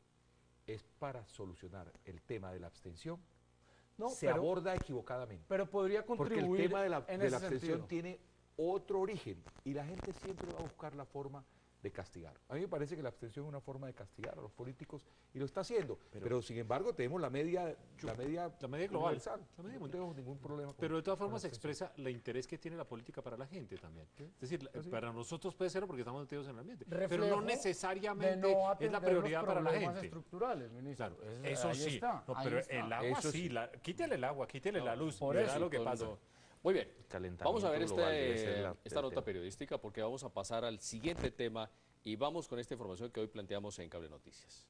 es para solucionar el tema de la abstención, No, se pero, aborda equivocadamente. pero podría Porque contribuir el tema de la en ese abstención sentido. tiene otro origen y la gente siempre va a buscar la forma de castigar. A mí me parece que la abstención es una forma de castigar a los políticos y lo está haciendo. Pero sin embargo tenemos la media global, universal. la media No mundial. tenemos ningún problema. Pero de todas con formas la se expresa el interés que tiene la política para la gente también. Sí. Es decir, Así. para nosotros puede ser porque estamos metidos en el ambiente, pero Reflejo no de necesariamente no es la atender prioridad los para la problemas gente. estructurales, ministro. Claro, Es- eso ahí sí. está, No, ahí pero está. el agua Eso sí, sí. quítele el agua, quítele la luz, por verá eso, lo que Cuando- pasa. Muy bien, Calentamiento vamos a ver global debe ser esta el nota tema. periodística porque vamos a pasar al siguiente tema y vamos con esta información que hoy planteamos en Cable Noticias.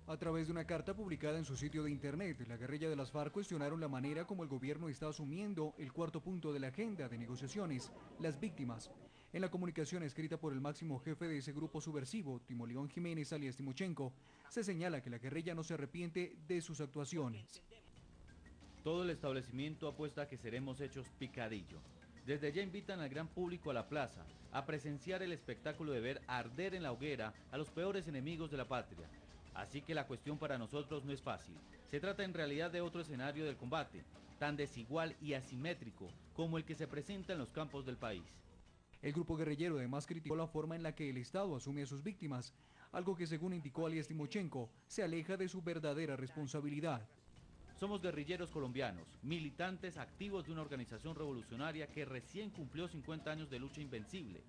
A través de una carta publicada en su sitio de internet, la guerrilla de las FARC cuestionaron la manera como el gobierno está asumiendo el cuarto punto de la agenda de negociaciones, las víctimas. En la comunicación escrita por el máximo jefe de ese grupo subversivo, Timoleón Jiménez alias Timochenko, se señala que la guerrilla no se arrepiente de sus actuaciones. Todo el establecimiento apuesta a que seremos hechos picadillo. Desde ya invitan al gran público a la plaza a presenciar el espectáculo de ver arder en la hoguera a los peores enemigos de la patria. Así que la cuestión para nosotros no es fácil. Se trata en realidad de otro escenario del combate, tan desigual y asimétrico como el que se presenta en los campos del país. El grupo guerrillero además criticó la forma en la que el Estado asume a sus víctimas, algo que según indicó alias Timochenko, se aleja de su verdadera responsabilidad. Somos guerrilleros colombianos, militantes activos de una organización revolucionaria que recién cumplió 50 años de lucha invencible.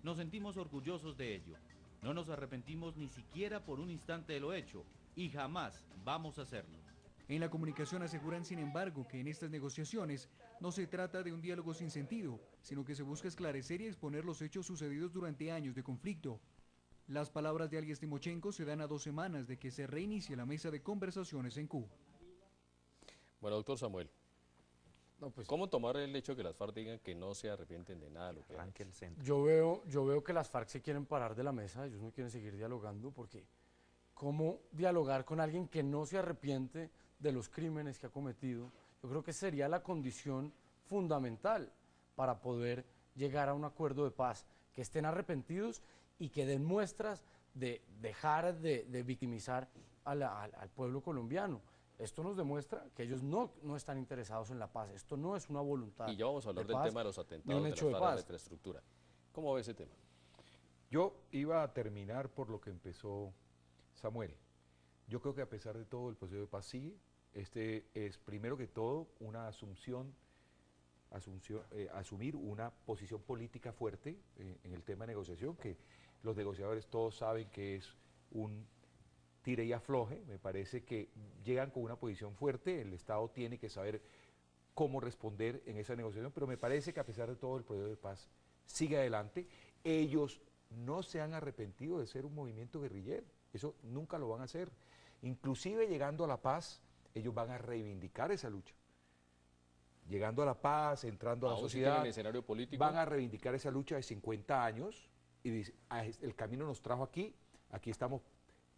Nos sentimos orgullosos de ello. No nos arrepentimos ni siquiera por un instante de lo hecho y jamás vamos a hacerlo. En la comunicación aseguran, sin embargo, que en estas negociaciones no se trata de un diálogo sin sentido, sino que se busca esclarecer y exponer los hechos sucedidos durante años de conflicto. Las palabras de alias Timochenko se dan a 2 semanas de que se reinicie la mesa de conversaciones en Cuba. Bueno, doctor Samuel, No, pues, ¿cómo tomar el hecho de que las FARC digan que no se arrepienten de nada de lo que han Arranque hecho? el centro. yo veo que las FARC se quieren parar de la mesa, ellos no quieren seguir dialogando porque ¿cómo dialogar con alguien que no se arrepiente de los crímenes que ha cometido? Yo creo que sería la condición fundamental para poder llegar a un acuerdo de paz, que estén arrepentidos y que den muestras de dejar de victimizar al pueblo colombiano. Esto nos demuestra que ellos no están interesados en la paz, esto no es una voluntad. Y ya vamos a hablar de del paz, tema de los ni atentados un de hecho las de FARC a la paz. infraestructura. ¿Cómo ve ese tema? Yo iba a terminar por lo que empezó Samuel. Yo creo que a pesar de todo el proceso de paz sigue. Este es primero que todo una asumir una posición política fuerte en el tema de negociación, que los negociadores todos saben que es un tire y afloje. Me parece que llegan con una posición fuerte, el Estado tiene que saber cómo responder en esa negociación, pero me parece que a pesar de todo el proceso de paz sigue adelante. Ellos no se han arrepentido de ser un movimiento guerrillero, eso nunca lo van a hacer. Inclusive llegando a la paz, ellos van a reivindicar esa lucha. Llegando a la paz, entrando a la Aún si tienen sociedad, el escenario político. van a reivindicar esa lucha de 50 años y dice, el camino nos trajo aquí, aquí estamos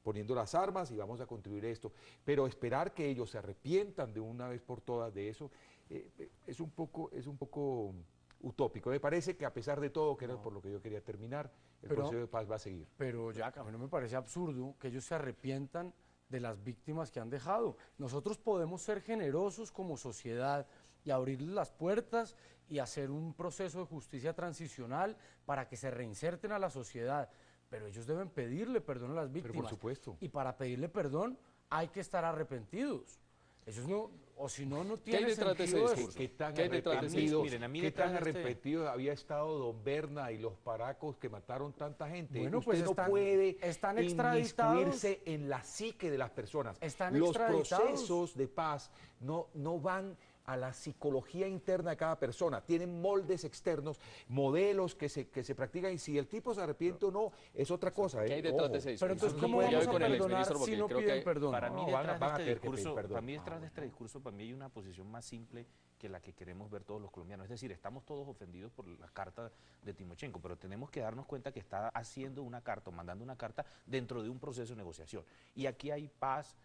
poniendo las armas y vamos a contribuir a esto. Pero esperar que ellos se arrepientan de una vez por todas de eso es un poco utópico. Me parece que a pesar de todo, que era por lo que yo quería terminar, el Pero- proceso de paz va a seguir. Pero Jack, a mí no me parece absurdo que ellos se arrepientan de las víctimas que han dejado. Nosotros podemos ser generosos como sociedad y abrirles las puertas y hacer un proceso de justicia transicional para que se reinserten a la sociedad. pero ellos deben pedirle perdón a las víctimas. Pero por supuesto. Y para pedirle perdón hay que estar arrepentidos. Ellos no, o si no, no ¿Qué hay tiene detrás de ese sentido discurso? ¿Qué tan ¿Qué hay detrás de ese arrepentido, Miren, a mí qué tan detrás de este- arrepentido había estado don Berna y los paracos que mataron tanta gente? Bueno, Usted pues no están- puede están extraditados. inmiscuirse en la psique de las personas. Están Los extraditados. procesos de paz no van a la psicología interna de cada persona, tienen moldes externos, modelos que se practican, y si el tipo se arrepiente o no, es otra cosa. ¿Qué hay detrás Ojo. de ese discurso? Pero entonces, No ¿cómo puede vamos haber a con el perdonar exministro, porque si no creo piden que perdón? Para No, mí, van a detrás tener de que este pedir discurso, perdón. para mí detrás de este discurso, para mí hay una posición más simple que la que queremos ver todos los colombianos. Es decir, estamos todos ofendidos por la carta de Timochenko, pero tenemos que darnos cuenta que está haciendo una carta, o mandando una carta dentro de un proceso de negociación. Y aquí hay paz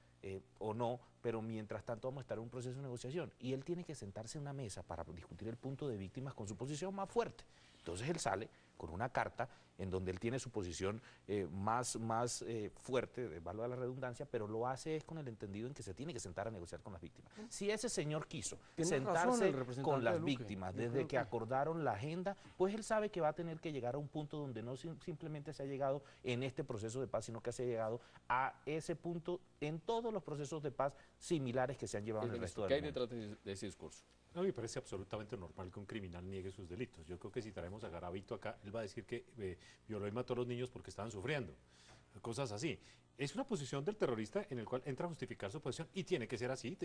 o no, pero mientras tanto vamos a estar en un proceso de negociación. Y él tiene que sentarse en una mesa para discutir el punto de víctimas con su posición más fuerte. Entonces él sale con una carta en donde él tiene su posición más fuerte, valga la redundancia, pero lo hace es con el entendido en que se tiene que sentar a negociar con las víctimas. Si ese señor quiso Tiene razón sentarse el representante con de las Luque. víctimas Yo desde creo que acordaron la agenda, pues él sabe que va a tener que llegar a un punto donde no simplemente se ha llegado en este proceso de paz, sino que se ha llegado a ese punto en todos los procesos de paz similares que se han llevado en el resto ¿Qué hay del mundo. detrás de ese discurso? A mí me parece absolutamente normal que un criminal niegue sus delitos. Yo creo que si traemos a Garavito acá, él va a decir que violó y mató a los niños porque estaban sufriendo. Cosas así. Es una posición del terrorista en el cual entra a justificar su posición y tiene que ser así.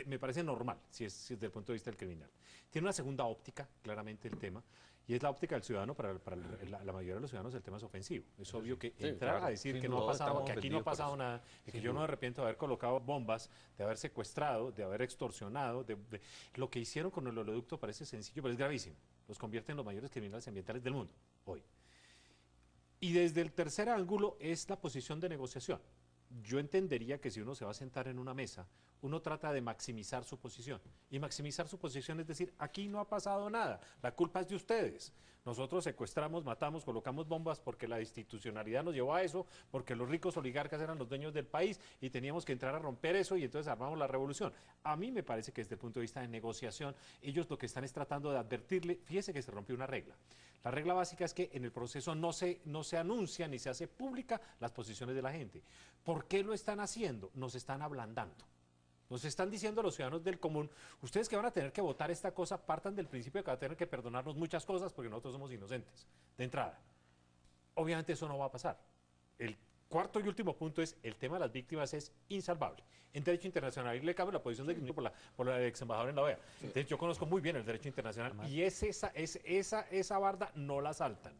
Me parece normal, si es desde el punto de vista del criminal. Tiene una segunda óptica, claramente, el tema, y es la óptica del ciudadano. Para la mayoría de los ciudadanos el tema es ofensivo. Es obvio que entrar claro, a decir sin que no ha duda, pasado, estamos que aquí no ha ofendidos por pasado eso. nada, de que Sin yo no me duda. arrepiento de haber colocado bombas, de haber secuestrado, de haber extorsionado, lo que hicieron con el oleoducto parece sencillo, pero es gravísimo. Los convierte en los mayores criminales ambientales del mundo hoy. Y desde el tercer ángulo es la posición de negociación. Yo entendería que si uno se va a sentar en una mesa, uno trata de maximizar su posición. Y maximizar su posición es decir, aquí no ha pasado nada, la culpa es de ustedes. Nosotros secuestramos, matamos, colocamos bombas porque la institucionalidad nos llevó a eso, porque los ricos oligarcas eran los dueños del país y teníamos que entrar a romper eso y entonces armamos la revolución. A mí me parece que desde el punto de vista de negociación, ellos lo que están es tratando de advertirle, fíjese que se rompió una regla. La regla básica es que en el proceso no se anuncia ni se hace pública las posiciones de la gente. ¿Por qué lo están haciendo? Nos están ablandando. Nos están diciendo a los ciudadanos del común, ustedes que van a tener que votar esta cosa, partan del principio de que van a tener que perdonarnos muchas cosas porque nosotros somos inocentes, de entrada. Obviamente eso no va a pasar. El cuarto y último punto es, el tema de las víctimas es insalvable. En derecho internacional, y le cabe la posición de por la ex embajadora en la OEA. Entonces yo conozco muy bien el derecho internacional y esa barda no la saltan.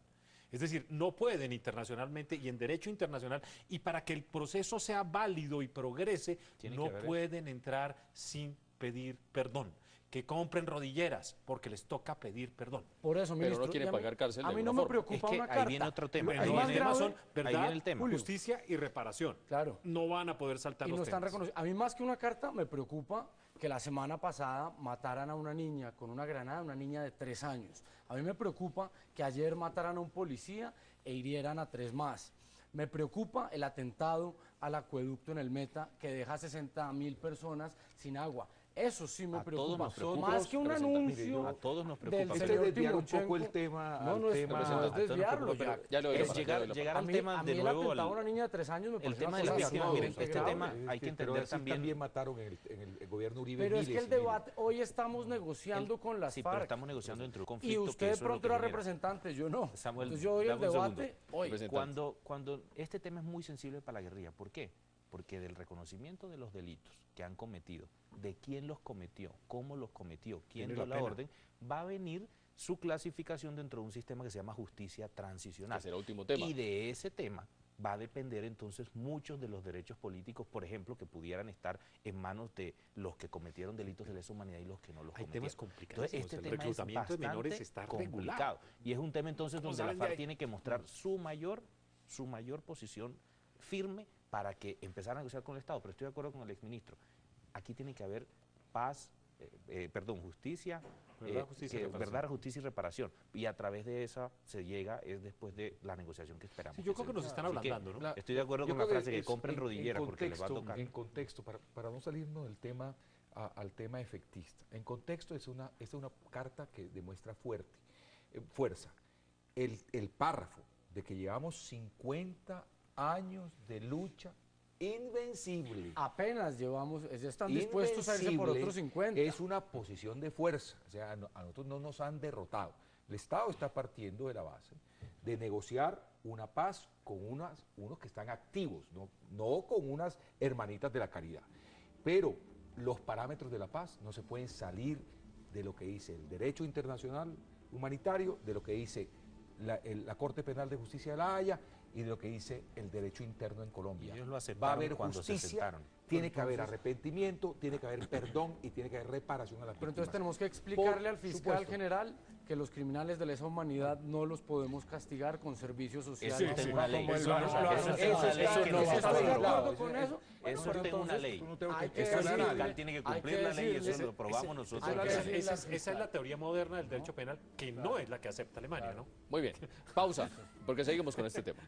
Es decir, no pueden internacionalmente y en derecho internacional, y para que el proceso sea válido y progrese, Tiene no que haber pueden entrar sin pedir perdón. Que compren rodilleras, porque les toca pedir perdón. Por eso, Pero ministro, no quieren y a mí- pagar cárcel A de mí no alguna me forma. preocupa Es que una ahí carta. viene otro tema. Los Ahí más temas grave- son verdad, viene el tema. justicia y reparación. Claro. No van a poder saltar Y los no están temas. reconocidos. A mí más que una carta me preocupa que la semana pasada mataran a una niña con una granada, una niña de 3 años. A mí me preocupa que ayer mataran a un policía e hirieran a 3 más. Me preocupa el atentado al acueducto en el Meta que deja 60.000 personas sin agua. Eso sí me A todos preocupa. nos preocupa, Más que un representante. anuncio A todos nos del preocupa. Este es señor desviar un poco el Timochenko. tema No, al no es, tema- no es a todos nos desviarlo. preocupa, Ya. Ya le doy la Es palabra, llegar A al mí, tema a mí de el nuevo atentado a al, una niña de 3 años me el parece tema una de las cosa víctimas. grave, Miren, este grave. tema hay que Pero entender así también. mataron en el gobierno Uribe Pero es que miles el y miles. debate, hoy estamos negociando con las Sí, pero FARC. estamos negociando dentro de un conflicto. Y que usted eso es lo pronto que era genera. representante, yo no. Samuel, Entonces yo doy el dame un segundo. debate hoy. Representante. Cuando este tema es muy sensible para la guerrilla, ¿por qué? Porque del reconocimiento de los delitos que han cometido, de quién los cometió, cómo los cometió, quién Tiene dio la la pena. orden, va a venir su clasificación dentro de un sistema que se llama justicia transicional. Que será último tema. Y de ese tema va a depender entonces muchos de los derechos políticos, por ejemplo, que pudieran estar en manos de los que cometieron delitos de lesa humanidad y los que no los Hay cometieron. temas complicados. Entonces, este el tema es reclutamiento de menores bastante está complicado. regulado. Y es un tema entonces ¿Cómo donde la salen de FARC ahí? tiene que mostrar su mayor posición firme para que empezar a negociar con el Estado. Pero estoy de acuerdo con el exministro. Aquí tiene que haber paz, justicia, Verdad, justicia y reparación. verdad, justicia y reparación. Y a través de esa se llega es después de la negociación que esperamos. Sí, yo creo que nos están Así que ablandando, ¿no? Estoy de acuerdo Yo con la creo frase que es compren en rodilleras porque les va a contexto, tocar. En contexto, para no salirnos del tema al tema efectista, en contexto es una carta que demuestra fuerza. El párrafo de que llevamos 50 años de lucha invencible. Apenas llevamos, ya están dispuestos a irse por Invencible. otros 50. Es una posición de fuerza, o sea, a nosotros no nos han derrotado. El Estado está partiendo de la base de negociar una paz con unos que están activos, no con unas hermanitas de la caridad. Pero los parámetros de la paz no se pueden salir de lo que dice el derecho internacional humanitario, de lo que dice la Corte Penal de Justicia de La Haya y de lo que dice el derecho interno en Colombia. Y ellos lo Va a aceptaron haber cuando se justicia, sentaron. tiene que haber arrepentimiento, tiene que haber perdón y tiene que haber reparación a las Pero víctimas. entonces tenemos que explicarle Por al fiscal supuesto. general que los criminales de lesa humanidad no los podemos castigar con servicios sociales. Eso está en una ley. como Eso el- no- lo eso hacen. está en una ley Eso que no no está está de acuerdo aprobado. con eso. Eso Pero está en una entonces, ley. hay que Eso el decirle- fiscal tiene que hay que cumplir la ley y eso decirle- lo aprobamos nosotros. hay que decirle Esa al es fiscal. la teoría moderna del derecho penal, que no es la que acepta Alemania, ¿no? Muy bien, pausa, porque seguimos con este tema.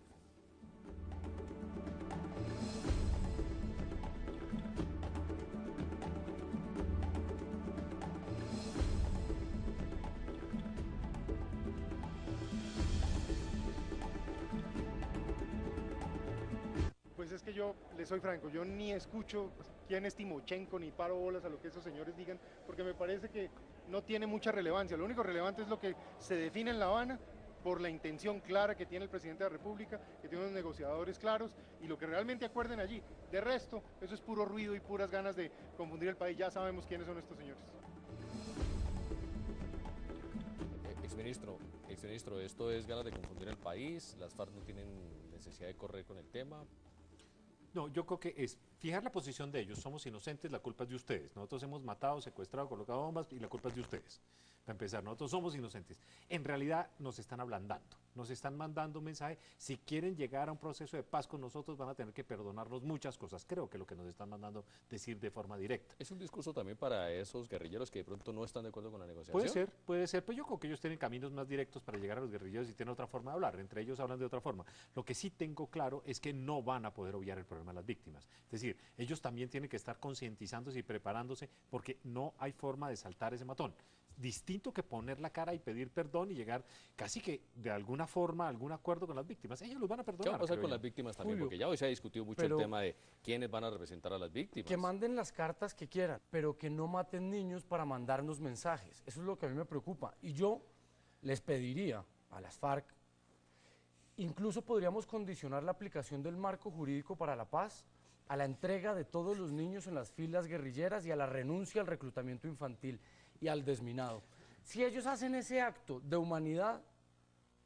Pues es que yo le soy franco, yo ni escucho quién es Timochenko ni paro bolas a lo que esos señores digan, porque me parece que no tiene mucha relevancia. Lo único relevante es lo que se define en La Habana por la intención clara que tiene el presidente de la República, que tiene unos negociadores claros y lo que realmente acuerden allí. De resto, eso es puro ruido y puras ganas de confundir el país. Ya sabemos quiénes son estos señores. Exministro, esto es ganas de confundir el país, las FARC no tienen necesidad de correr con el tema. No, yo creo que es fijar la posición de ellos. Somos inocentes, la culpa es de ustedes. Nosotros hemos matado, secuestrado, colocado bombas y la culpa es de ustedes. Para empezar, nosotros somos inocentes. En realidad nos están ablandando, nos están mandando un mensaje. Si quieren llegar a un proceso de paz con nosotros van a tener que perdonarnos muchas cosas. Creo que lo que nos están mandando decir de forma directa. ¿Es un discurso también para esos guerrilleros que de pronto no están de acuerdo con la negociación? Puede ser, pues yo creo que ellos tienen caminos más directos para llegar a los guerrilleros y tienen otra forma de hablar, entre ellos hablan de otra forma. Lo que sí tengo claro es que no van a poder obviar el problema de las víctimas. Es decir, ellos también tienen que estar concientizándose y preparándose porque no hay forma de saltar ese matón. Distinto que poner la cara y pedir perdón y llegar casi que de alguna forma a algún acuerdo con las víctimas. Ellos los van a perdonar. ¿Qué va a pasar creo con yo. las víctimas también? Julio, Porque ya hoy se ha discutido mucho el pero- tema de quiénes van a representar a las víctimas. Que manden las cartas que quieran, pero que no maten niños para mandarnos mensajes. Eso es lo que a mí me preocupa. Y yo les pediría a las FARC, incluso podríamos condicionar la aplicación del marco jurídico para la paz a la entrega de todos los niños en las filas guerrilleras y a la renuncia al reclutamiento infantil y al desminado. Si ellos hacen ese acto de humanidad,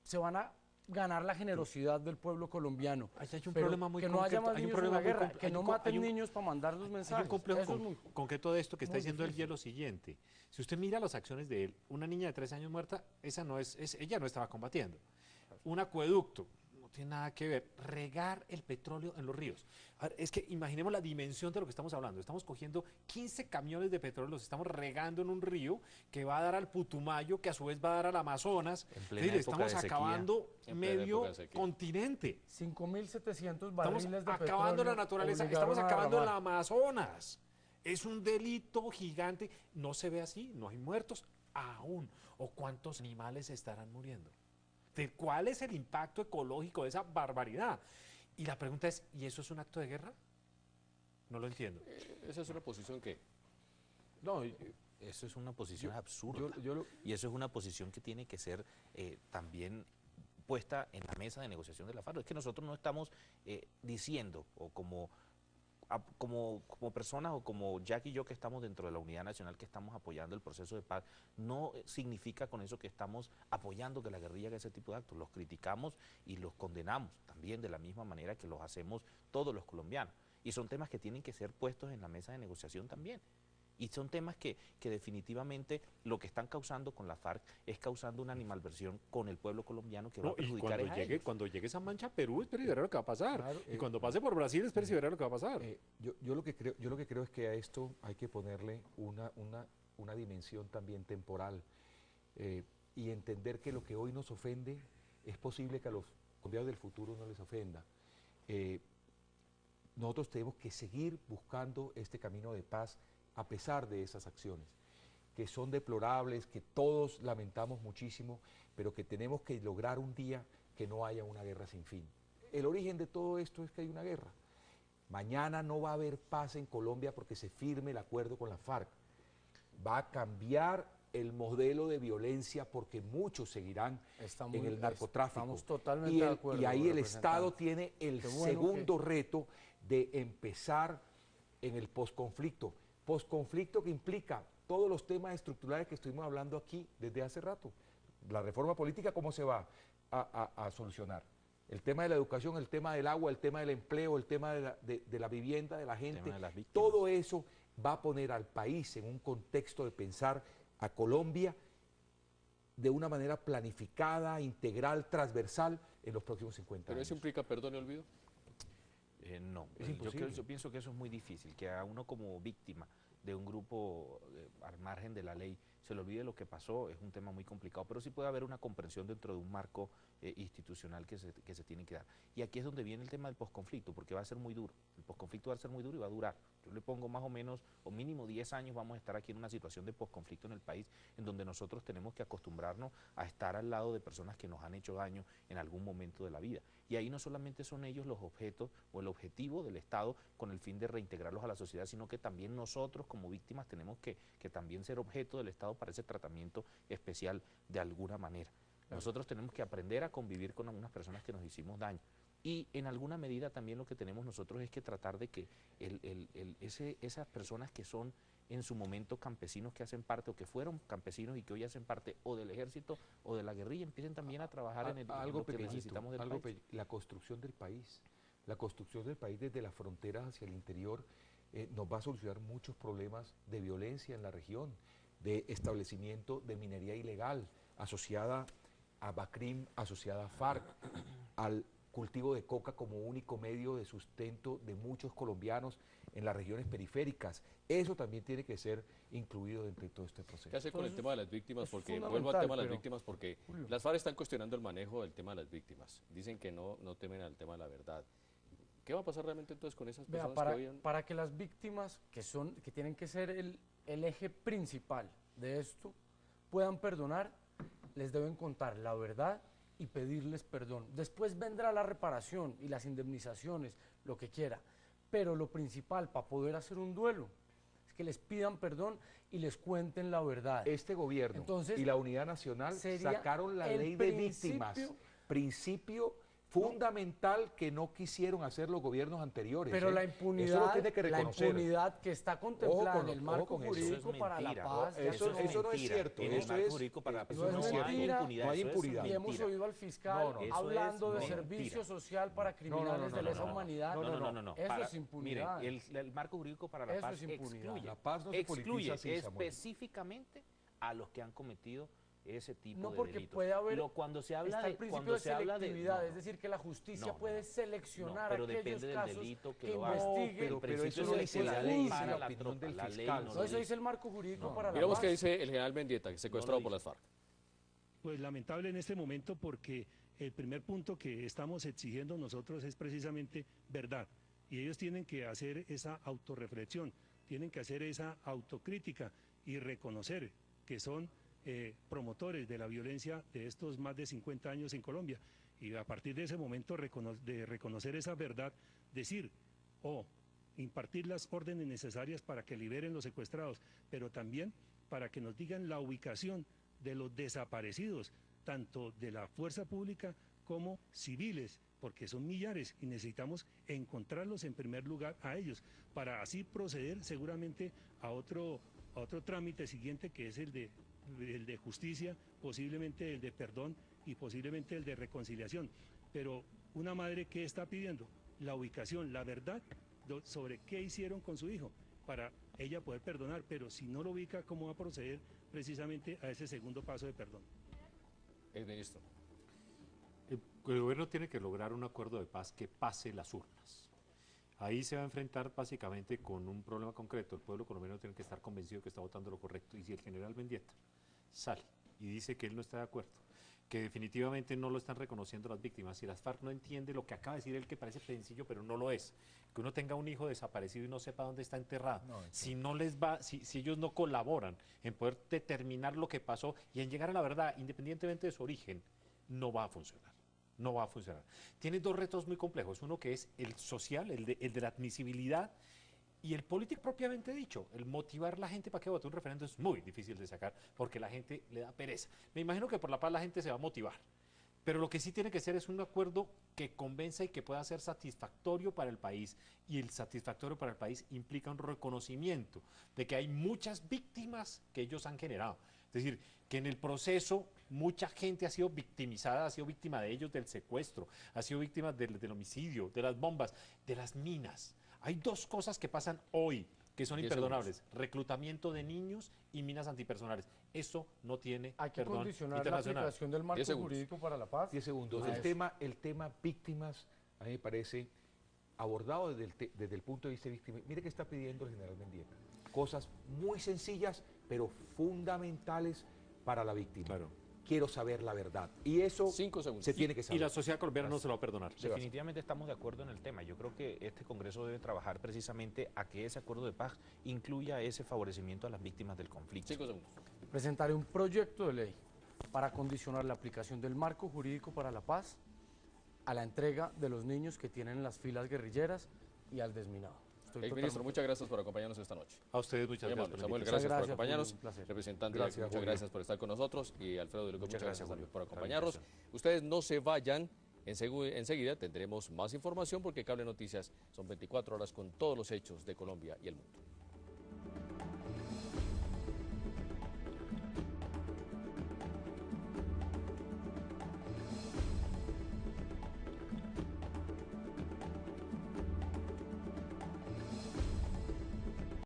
se van a ganar la generosidad del pueblo colombiano. Ahí hay un Pero problema muy que no haya concreto, más hay un niños en problema la muy guerra, compl- que hay no un co- maten hay un- niños para mandar los mensajes. Hay un complejo Eso es muy- concreto de esto que está muy diciendo él y difícil. es lo siguiente. Si usted mira las acciones de él, una niña de 3 años muerta, ella no estaba combatiendo. Un acueducto, no tiene nada que ver. Regar el petróleo en los ríos. A ver, es que imaginemos la dimensión de lo que estamos hablando. Estamos cogiendo 15 camiones de petróleo, los estamos regando en un río que va a dar al Putumayo, que a su vez va a dar al Amazonas. En Es plena decir, época estamos de sequía. acabando En plena medio época de sequía. continente. 5.700 barriles Estamos de acabando petróleo la naturaleza, obligaron estamos a acabando el derramar. Amazonas. Es un delito gigante. No se ve así, no hay muertos aún. ¿O cuántos animales estarán muriendo? ¿De cuál es el impacto ecológico de esa barbaridad? Y la pregunta es, ¿y eso es un acto de guerra? No lo entiendo. Esa es una posición que... No, eso es una posición absurda. Y eso es una posición que tiene que ser también puesta en la mesa de negociación de la FARC. Es que nosotros no estamos diciendo, o como personas, o como Jack y yo que estamos dentro de la Unidad Nacional, que estamos apoyando el proceso de paz, no significa con eso que estamos apoyando que la guerrilla haga ese tipo de actos. Los criticamos y los condenamos también de la misma manera que los hacemos todos los colombianos. Y son temas que tienen que ser puestos en la mesa de negociación también. Y son temas que definitivamente lo que están causando con la FARC es causando una animalversión con el pueblo colombiano que va a No, y perjudicar cuando llegue esa mancha a Perú, espere y verá lo que va a pasar. Claro, y cuando pase por Brasil, espere y verá lo que va a pasar. Yo lo que creo es que a esto hay que ponerle una dimensión también temporal y entender que lo que hoy nos ofende es posible que a los colombianos del futuro no les ofenda. Nosotros tenemos que seguir buscando este camino de paz a pesar de esas acciones, que son deplorables, que todos lamentamos muchísimo, pero que tenemos que lograr un día que no haya una guerra sin fin. El origen de todo esto es que hay una guerra. Mañana no va a haber paz en Colombia porque se firme el acuerdo con la FARC. Va a cambiar el modelo de violencia porque muchos seguirán en el narcotráfico. Estamos totalmente de acuerdo. Y ahí el Estado tiene el segundo reto de empezar en el posconflicto. Posconflicto que implica todos los temas estructurales que estuvimos hablando aquí desde hace rato. La reforma política, ¿cómo se va a solucionar? El tema de la educación, el tema del agua, el tema del empleo, el tema de la vivienda, de la gente, todo eso va a poner al país en un contexto de pensar a Colombia de una manera planificada, integral, transversal en los próximos 50 ¿Pero años. eso implica perdón y olvido? No, Es imposible. yo pienso que eso es muy difícil, que a uno como víctima de un grupo al margen de la ley se le olvide lo que pasó, es un tema muy complicado, pero sí puede haber una comprensión dentro de un marco institucional que se tiene que dar. Y aquí es donde viene el tema del posconflicto, porque va a ser muy duro, el posconflicto va a ser muy duro y va a durar. Yo le pongo más o menos, o mínimo 10 años vamos a estar aquí en una situación de posconflicto en el país, en donde nosotros tenemos que acostumbrarnos a estar al lado de personas que nos han hecho daño en algún momento de la vida. Y ahí no solamente son ellos los objetos o el objetivo del Estado con el fin de reintegrarlos a la sociedad, sino que también nosotros como víctimas tenemos que también ser objeto del Estado para ese tratamiento especial de alguna manera. Nosotros tenemos que aprender a convivir con algunas personas que nos hicimos daño. Y en alguna medida también lo que tenemos nosotros es que tratar de que esas personas que son en su momento campesinos que hacen parte o que fueron campesinos y que hoy hacen parte o del ejército o de la guerrilla empiecen también a trabajar en lo que necesitamos del país. La construcción del país. La construcción del país desde las fronteras hacia el interior nos va a solucionar muchos problemas de violencia en la región, de establecimiento de minería ilegal asociada a BACRIM, asociada a FARC, al cultivo de coca como único medio de sustento de muchos colombianos en las regiones periféricas. Eso también tiene que ser incluido dentro de todo este proceso. ¿Qué hacer con el tema de las víctimas? Porque vuelvo al fundamental, tema de las pero, víctimas porque Julio, las FARC están cuestionando el manejo del tema de las víctimas. Dicen que no temen al tema de la verdad. ¿Qué va a pasar realmente entonces con esas personas que hoy han... para que las víctimas, que tienen que ser el eje principal de esto, puedan perdonar, les deben contar la verdad y pedirles perdón. Después vendrá la reparación y las indemnizaciones, lo que quiera. Pero lo principal para poder hacer un duelo es que les pidan perdón y les cuenten la verdad. Este gobierno Entonces, y la Unidad Nacional sería sacaron la el ley de víctimas, principio fundamental que no quisieron hacer los gobiernos anteriores. Pero la Eso lo impunidad, tiene que reconocer. que está contemplada en el marco ojo con eso. jurídico para la paz. Eso no es cierto. En el Eso marco es- jurídico para la paz no es no hay mentira, impunidad. no hay eso es impunidad. Y hemos mentira. oído al fiscal No, no. hablando de Eso es servicio mentira. social para criminales de lesa humanidad. No. Eso Para- es impunidad. Miren, el marco jurídico para la Eso paz es impunidad. excluye, La paz no se politiza así, Samuel. específicamente a los que han cometido ese tipo No, de porque delitos. puede haber, Cuando se habla está el de principio cuando de se habla de selectividad, no, es decir, que la justicia no, puede no. seleccionar pero aquellos depende del casos delito que que lo haga. investiguen. pero principio eso de lo dice la selectividad ley, para la la opinión tropa, del la ley fiscal. no No, lo eso dice el marco jurídico para la Miramos paz. qué dice el general Mendieta, secuestrado por las FARC. Pues lamentable en este momento porque el primer punto que estamos exigiendo nosotros es precisamente verdad. Y ellos tienen que hacer esa autorreflexión, tienen que hacer esa autocrítica y reconocer que son promotores de la violencia de estos más de 50 años en Colombia. Y a partir de ese momento de reconocer esa verdad, decir o impartir las órdenes necesarias para que liberen los secuestrados, pero también para que nos digan la ubicación de los desaparecidos, tanto de la fuerza pública como civiles, porque son millares y necesitamos encontrarlos en primer lugar a ellos, para así proceder seguramente a otro trámite siguiente, que es el de justicia, posiblemente el de perdón y posiblemente el de reconciliación. Pero una madre, ¿qué está pidiendo? La ubicación, la verdad sobre qué hicieron con su hijo, para ella poder perdonar, pero si no lo ubica, ¿cómo va a proceder precisamente a ese segundo paso de perdón? El ministro. El gobierno tiene que lograr un acuerdo de paz que pase las urnas. Ahí se va a enfrentar básicamente con un problema concreto. El pueblo colombiano tiene que estar convencido que está votando lo correcto. Y si el general Mendieta sale y dice que él no está de acuerdo, que definitivamente no lo están reconociendo las víctimas, si las FARC no entiende lo que acaba de decir él, que parece sencillo, pero no lo es, que uno tenga un hijo desaparecido y no sepa dónde está enterrado, si no les va, si ellos no colaboran en poder determinar lo que pasó y en llegar a la verdad, independientemente de su origen, no va a funcionar. no va a funcionar. Tiene dos retos muy complejos, uno que es el social, el de la admisibilidad, y el político propiamente dicho, el motivar a la gente para que vote un referéndum es muy difícil de sacar porque la gente le da pereza. Me imagino que por la paz la gente se va a motivar, pero lo que sí tiene que ser es un acuerdo que convenza y que pueda ser satisfactorio para el país, y el satisfactorio para el país implica un reconocimiento de que hay muchas víctimas que ellos han generado. Es decir, que en el proceso mucha gente ha sido victimizada, ha sido víctima de ellos, del secuestro, ha sido víctima del homicidio, de las bombas, de las minas. Hay dos cosas que pasan hoy que son imperdonables: reclutamiento de niños y minas antipersonales. Eso no tiene Hay que perdón condicionar la internacional. aplicación del marco jurídico para la paz. 10 segundos. a El tema víctimas, a mí me parece abordado desde el punto de vista de víctimas. Mire que está pidiendo el general Mendieta. Cosas muy sencillas, pero fundamentales para la víctima. Claro. Quiero saber la verdad. Y eso 5 segundos. se tiene que Y saber. la sociedad colombiana no se lo va a perdonar. Definitivamente estamos de acuerdo en el tema. Yo creo que este Congreso debe trabajar precisamente a que ese acuerdo de paz incluya ese favorecimiento a las víctimas del conflicto. 5 segundos. Presentaré un proyecto de ley para condicionar la aplicación del marco jurídico para la paz a la entrega de los niños que tienen las filas guerrilleras y al desminado. Ministro, muchas gracias por acompañarnos esta noche. A ustedes muchas Muy gracias. amable. Samuel, Muchas gracias por gracias, acompañarnos. un placer. Representante, Gracias, muchas Julio. gracias por estar con nosotros. Y Alfredo Duluco, muchas gracias Julio, por por la acompañarnos. invitación. Ustedes no se vayan. Enseguida tendremos más información porque Cable Noticias son 24 horas con todos los hechos de Colombia y el mundo.